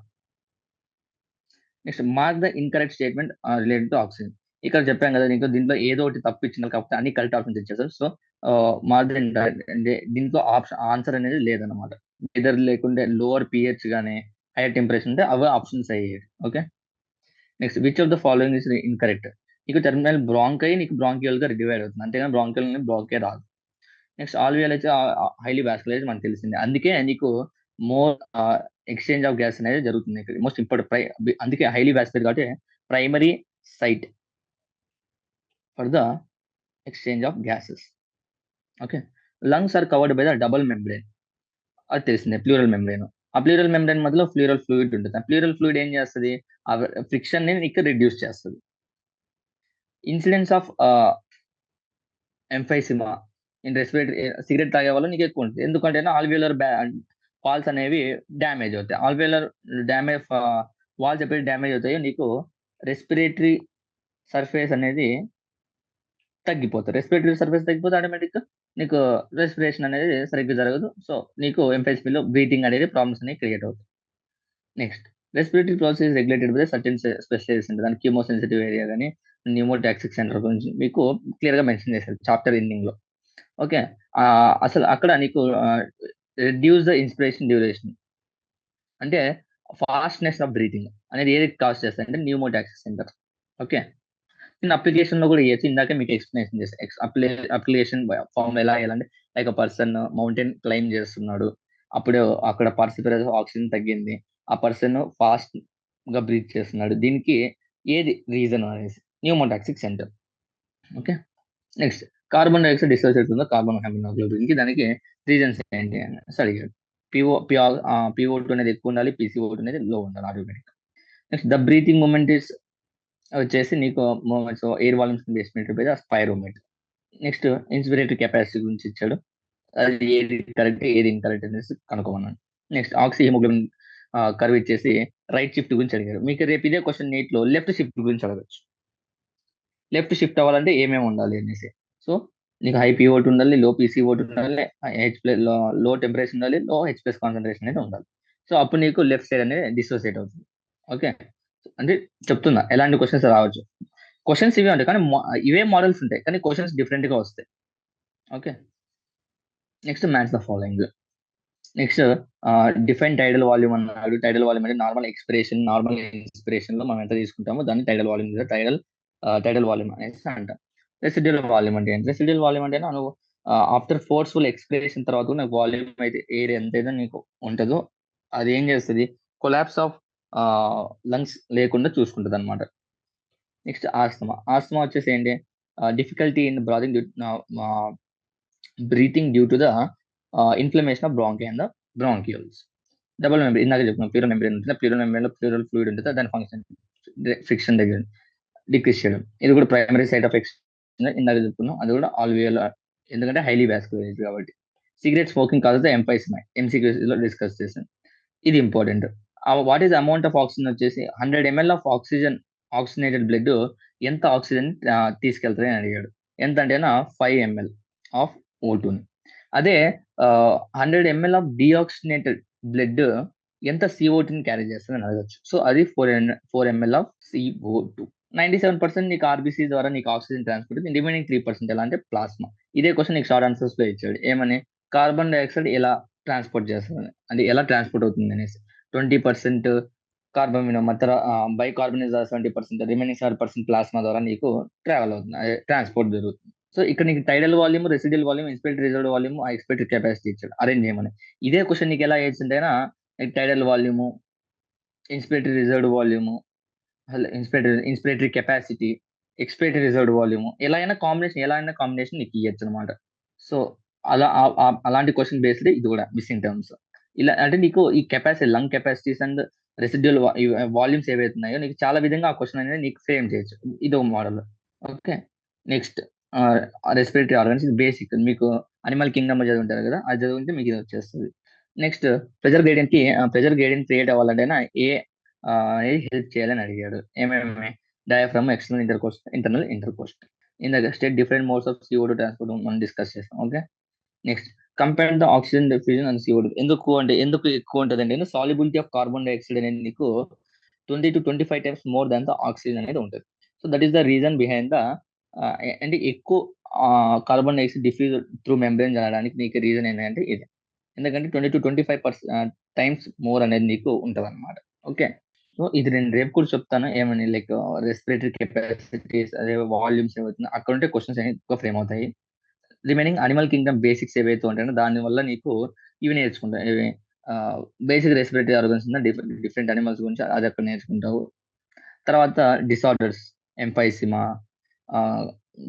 Next mark the incorrect statement related to oxygen. ఇక్కడ చెప్పాను కదా! నీకు దీంట్లో ఏదో ఒకటి తప్పు ఇచ్చినారు కాకపోతే అన్ని కరెక్ట్ ఆప్షన్స్ ఇచ్చేసారు. సో, మార్క్ ద ఇన్‌కరెక్ట్ అంటే దీంట్లో ఆన్సర్ అనేది లేదన్నమాట. లేకుంటే లోవర్ పీహెచ్ గాని, హైయర్ టెంపరేచర్ ఉంటే అవే ఆప్షన్స్ అయ్యేవి. Okay. Next which of the following is incorrect. నీకు టెర్మినల్ బ్రాంకై నీకు బ్రాంకియల్‌గా డివైడ్ అవుతుంది. అంతేగాని బ్రాంకియల్ నుండి బ్రాంకై రాదు. నెక్స్ట్ ఆల్వియల్ అయితే హైలీ వాస్కులరైజ్డ్ మనకు తెలిసిందే. అందుకే నీకు మోర్ ఎక్స్‌చేంజ్ ఆఫ్ గ్యాస్ అనేది జరుగుతుంది ఇక్కడ. మోస్ట్ ఇంపార్టెంట్ అందుకే హైలీ వాస్కులర్ కాబట్టి primary site for the exchange of gases. Okay. Lungs are covered by the double membrane. అది తెలిసిందే ప్లూరల్ మెంబ్రేన్. ఆ ప్లూరల్ మెంబ్రేన్ మధ్యలో ప్లూరల్ ఫ్లూయిడ్ ఉంటుంది. ఆ ప్లూరల్ ఫ్లూయిడ్ ఏం చేస్తది? ఆ ఫ్రిక్షన్‌ని నీకు రిడ్యూస్ చేస్తది. Incidence of emphysema in respiratory cigarette తాగే వాళ్ళు నీకు ఎక్కువ ఉంటుంది. ఎందుకంటేనా ఆల్వియోలర్ వాల్స్ అనేవి డ్యామేజ్ అవుతాయి. ఆల్వియోలర్ డ్యామేజ్ వాల్స్ ఎప్పుడైతే డ్యామేజ్ అవుతాయో నీకు రెస్పిరేటరీ సర్ఫేస్ అనేది తగ్గిపోతది. రెస్పిరేటరీ సర్ఫేస్ తగ్గిపోతే ఆటోమేటిక్‌గా నీకు రెస్పిరేషన్ అనేది సరిగ్గా జరగదు. సో, నీకు ఎంఫైసిమాలో బ్రీతింగ్ అనేది ప్రాబ్లమ్స్ అనేవి క్రియేట్ అవుతాయి. Next respiratory process is regulated by certain specialisation ఉంటది. దానికి కీమో సెన్సిటివ్ ఏరియా గాని, న్యూమోటాక్సిక్ సెంటర్ గురించి మీకు క్లియర్‌గా మెన్షన్ చేశారు చాప్టర్ ఎండింగ్‌లో. ఓకే. అసలు అక్కడ నీకు రెడ్యూస్ ద ఇన్‌స్పిరేషన్ డ్యూరేషన్. అంటే ఫాస్ట్‌నెస్ ఆఫ్ బ్రీతింగ్ అనేది ఏది కాజ్ చేస్తాయంటే న్యూమోటాక్సిక్ సెంటర్. ఓకే. చిన్న అప్లికేషన్‌లో కూడా ఇయొచ్చు. ఇందాకే మీకు ఎక్స్‌ప్లనేషన్ చేశా. అప్లికేషన్ ఫార్మ్ ఎలా ఎయాలంటే like a person mountain climb చేస్తున్నాడు. అప్పుడు అక్కడ పర్సన్ ఆక్సిజన్ తగ్గింది, ఆ పర్సన్ ఫాస్ట్ గా బ్రీత్ చేస్తున్నాడు, దీనికి ఏది రీజన్ అనేసి pneumotaxic centre. Okay, next carbon dioxide disturb అవుతుందో కార్బన్ హెమోగ్లోబిన్ కి, దానికి రీజన్స్ ఏంటి అని అడిగాడు. పిఓ2 అనేది ఎక్కువ ఉండాలి, పిసిఓ2 అనేది లో ఉండాలి automatic. Next the breathing movement is వచ్చేసి నీకు movements air volumes estimated by the spirometer. Next inspiratory capacity గురించి ఇచ్చాడు, అది ఏది కరెక్ట్ ఏది ఇన్కరెక్ట్ అనేసి కనుక్కోమన్నాను. నెక్స్ట్ ఆక్సి హిమోగ్లోబిన్ కర్వ్ ఇచ్చేసి రైట్ షిఫ్ట్ గురించి అడిగారు. మీకు రేపు ఇదే క్వశ్చన్ నీట్ లో లెఫ్ట్ షిఫ్ట్ గురించి అడగచ్చు. లెఫ్ట్ షిఫ్ట్ అవ్వాలంటే ఏమేమి ఉండాలి అనేసి. సో నీకు హై పిఓటి ఉండాలి, లో పిసిఓటి ఉండాలి, హెచ్ ప్లస్ లో టెంపరేచర్ ఉండాలి, లో హెచ్ ప్లస్ కాన్సన్ట్రేషన్ అనేది ఉండాలి. సో అప్పుడు నీకు లెఫ్ట్ సైడ్ అనేది డిసోసియేట్ అవుతుంది. ఓకే, అంటే చెప్తున్నా ఎలాంటి క్వశ్చన్స్ రావచ్చు. క్వశ్చన్స్ ఇవే ఉంటాయి కానీ ఇవే మోడల్స్ ఉంటాయి కానీ క్వశ్చన్స్ డిఫరెంట్ గా వస్తాయి. Okay, next match the following. Next define టైడల్ volume అన్నాడు. టైడల్ వాల్యూమ్ అంటే నార్మల్ ఎక్స్పిరేషన్, నార్మల్ ఇన్స్పిరేషన్ లో మనం ఎంత తీసుకుంటామో దాన్ని టైడల్ వాల్యూమ్, టైడల్ వాల్యూమ్ అనేసి అంటాం. రెసిడ్యువల్ వాల్యూమ్ అంటే ఏంటి? రెసిడ్యువల్ వాల్యూమ్ అంటే నువ్వు ఆఫ్టర్ ఫోర్స్ఫుల్ ఎక్స్పిరేషన్ తర్వాత కూడా నాకు వాల్యూమ్ అయితే ఎయిర్ ఎంతైతే నీకు ఉంటుందో అది ఏం చేస్తుంది, కొలాప్స్ ఆఫ్ లంగ్స్ లేకుండా చూసుకుంటుంది అనమాట. Next asthma. ఆస్తమా వచ్చేసి ఏంటి, difficulty in breathing due to the inflammation of bronchi and the bronchioles. Double membrane ఇందాక చెప్పుకున్నాం, ప్యూరల్ మెంబ్రేన్ ఉంటుంది, ప్యూరల్ మెంబ్రేన్ లో ప్యూరల్ ఫ్లూయిడ్ ఉంటుంది, దాని ఫంక్షన్ ఫ్రిక్షన్ దగ్గర డిక్రీస్ చేయడం. ఇది కూడా ప్రైమరీ సైడ్ ఎఫెక్ట్స్ ఇందాక చెప్పుకున్నాం, అది కూడా ఆల్వేల్, ఎందుకంటే హైలీ వాస్కులరైజ్ కాబట్టి. సిగరెట్ స్మోకింగ్ కాజెస్ ఎంపైస్మై, ఎంసీక్యూస్ లో డిస్కస్ చేసాం. ఇది important. What is amount of oxygen వచ్చేసి 100 ml of oxygen, oxygenated blood ఎంత ఆక్సిజన్ తీసుకెళ్తారని అడిగాడు. ఎంత అంటే 5 ml ఆఫ్ O2. అదే 100 ml ఆఫ్ డిఆక్సిజనేటెడ్ బ్లడ్ ఎంత CO2 క్యారీ చేస్తుందని అడగచ్చు. సో అది 4 ml ఆఫ్ CO2. 97% నీకు ఆర్బీసీ ద్వారా నీకు ఆక్సిజన్ ట్రాన్స్పోర్ట్, రిమైనింగ్ 3% ఎలా అంటే ప్లాస్మా. ఇదే క్వశ్చన్ నీకు షార్ట్ ఆన్సర్స్ లో ఇచ్చాడు, ఏమని కార్బన్ డైఆక్సైడ్ ఎలా ట్రాన్స్పోర్ట్ చేస్తుంది, అంటే ఎలా ట్రాన్స్పోర్ట్ అవుతుంది అనేసి. 20% కార్బన్ వినోమత్తర బైకార్బన్ 70%, రిమైనింగ్ 7% ప్లాస్మా ద్వారా నీకు ట్రావెల్ అవుతుంది, అదే ట్రాన్స్పోర్ట్ జరుగుతుంది. సో ఇక్కడ నీకు tidal volume, residual volume, inspiratory reserved volume, ఆ ఎక్స్పెక్టెడ్ కెపాసిటీ ఇచ్చాడు, అరేంజ్ చేయమని. ఇదే క్వశ్చన్ నీకు ఎలా వేసింటైనా tidal volume, inspiratory reserved volume, inspiratory capacity, expiratory reserved volume, ఎలా అయినా కాంబినేషన్ నీకు ఇవ్వచ్చు అనమాట. సో అలా అలాంటి క్వశ్చన్ బేస్డ్ ఇది కూడా మిస్సింగ్ టర్మ్స్. ఇలా అంటే నీకు ఈ capacity, lung capacities and residual volumes ఏవైతే ఉన్నాయో నీకు చాలా విధంగా ఆ క్వశ్చన్ అనేది నీకు ఫ్రేమ్ చేయొచ్చు, ఇది ఒక model. Okay, next respiratory organs, ఇది బేసిక్, మీకు అనిమల్ కింగ్డమ్ చదువుంటారు కదా, అది చదువుంటే మీకు ఇది వచ్చేస్తుంది. నెక్స్ట్ ప్రెజర్ గ్రేడియంట్ క్రియేట్ అవ్వాలంటే ఏ హెల్ప్ చేయాలని అడిగాడు. ఏమేమి, డయాఫ్రమ్, ఎక్స్టర్నల్ ఇంటర్కోస్ట్, ఇంటర్నల్ ఇంటర్కోస్ట్. ఇందాక state different modes of CO2 transport మనం డిస్కస్ చేస్తాం. Okay, next compare the oxygen diffusion and CO2. ఎందుకు ఎక్కువ ఉంటుంది అంటే సాల్యుబిలిటీ ఆఫ్ కార్బన్ డైఆక్సైడ్ అనేది నీకు 20 to 25 times more than the oxygen అనేది ఉంటుంది. So that is the reason behind the, అంటే ఎక్కువ carbon dioxide diffuse through membrane జరగడానికి నీకు రీజన్ ఏంటంటే ఇది, ఎందుకంటే 20 to 25% టైమ్స్ మోర్ అనేది నీకు ఉంటుంది అనమాట. ఓకే, సో ఇది నేను రేపు కూడా చెప్తాను, ఏమని లైక్ రెస్పిరేటరీ కెపాసిటీస్, అదే వాల్యూమ్స్ ఏమవుతుంది అక్కడ ఉంటే క్వశ్చన్స్ అనేది ఎక్కువ ఫ్రేమ్ అవుతాయి. రిమైనింగ్ అనిమల్ కింగ్డమ్ బేసిక్స్ ఏవైతే ఉంటాయో దాని వల్ల నీకు ఇవి నేర్చుకుంటావు, ఇవి బేసిక్ రెస్పిరేటరీ ఆర్గన్స్ ఉన్న డిఫరెంట్ అనిమల్స్ గురించి అది అక్కడ నేర్చుకుంటావు. తర్వాత డిసార్డర్స్, ఎంఫైసిమా,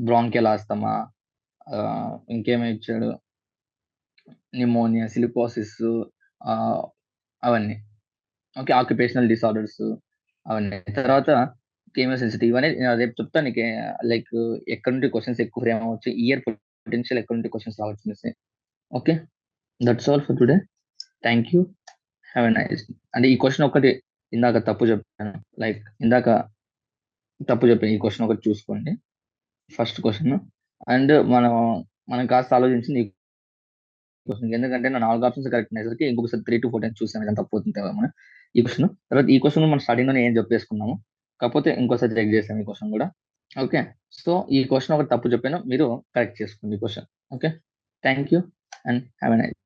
బ్రాంకియల్ ఆస్తమా, ఇంకేమీ ఇచ్చాడు, న్యూమోనియా, సిలికోసిస్, అవన్నీ. ఓకే, ఆక్యుపేషనల్ డిసార్డర్స్ అవన్నీ. తర్వాత కేమోసెన్సిటివ్ ఇవన్నీ రేపు చెప్తాను నీకు, లైక్ ఎక్కడ నుండి క్వశ్చన్స్ ఎక్కువ ఫ్రేమ్ అవ్వచ్చు, ఇయర్ పొటెన్షియల్ ఎక్కడ నుండి క్వశ్చన్స్ రావచ్చు. Okay, that's all for today. Thank you, have a nice. అంటే ఈ క్వశ్చన్ ఒకటి ఇందాక తప్పు చెప్పాను, ఈ క్వశ్చన్ ఒకటి చూసుకోండి, ఫస్ట్ క్వశ్చన్. అండ్ మనం కాస్త ఆలోచించి ఈ క్వశ్చన్, ఎందుకంటే నా 4 ఆప్షన్స్ కరెక్ట్ అనేసరికి ఇంకొకసారి 3 to 4 times చూసాను, ఇదంతా పోతుంది మనం ఈ క్వశ్చన్. తర్వాత ఈ క్వశ్చన్ మనం స్టార్టింగ్ లోనే ఏం చెప్పేసుకున్నాము, కాకపోతే ఇంకోసారి చెక్ చేసాము ఈ క్వశ్చన్ కూడా. ఓకే, సో ఈ క్వశ్చన్ ఒకటి తప్పు చెప్పాను, మీరు కరెక్ట్ చేసుకోండి ఈ question. Okay, thank you and have a nice.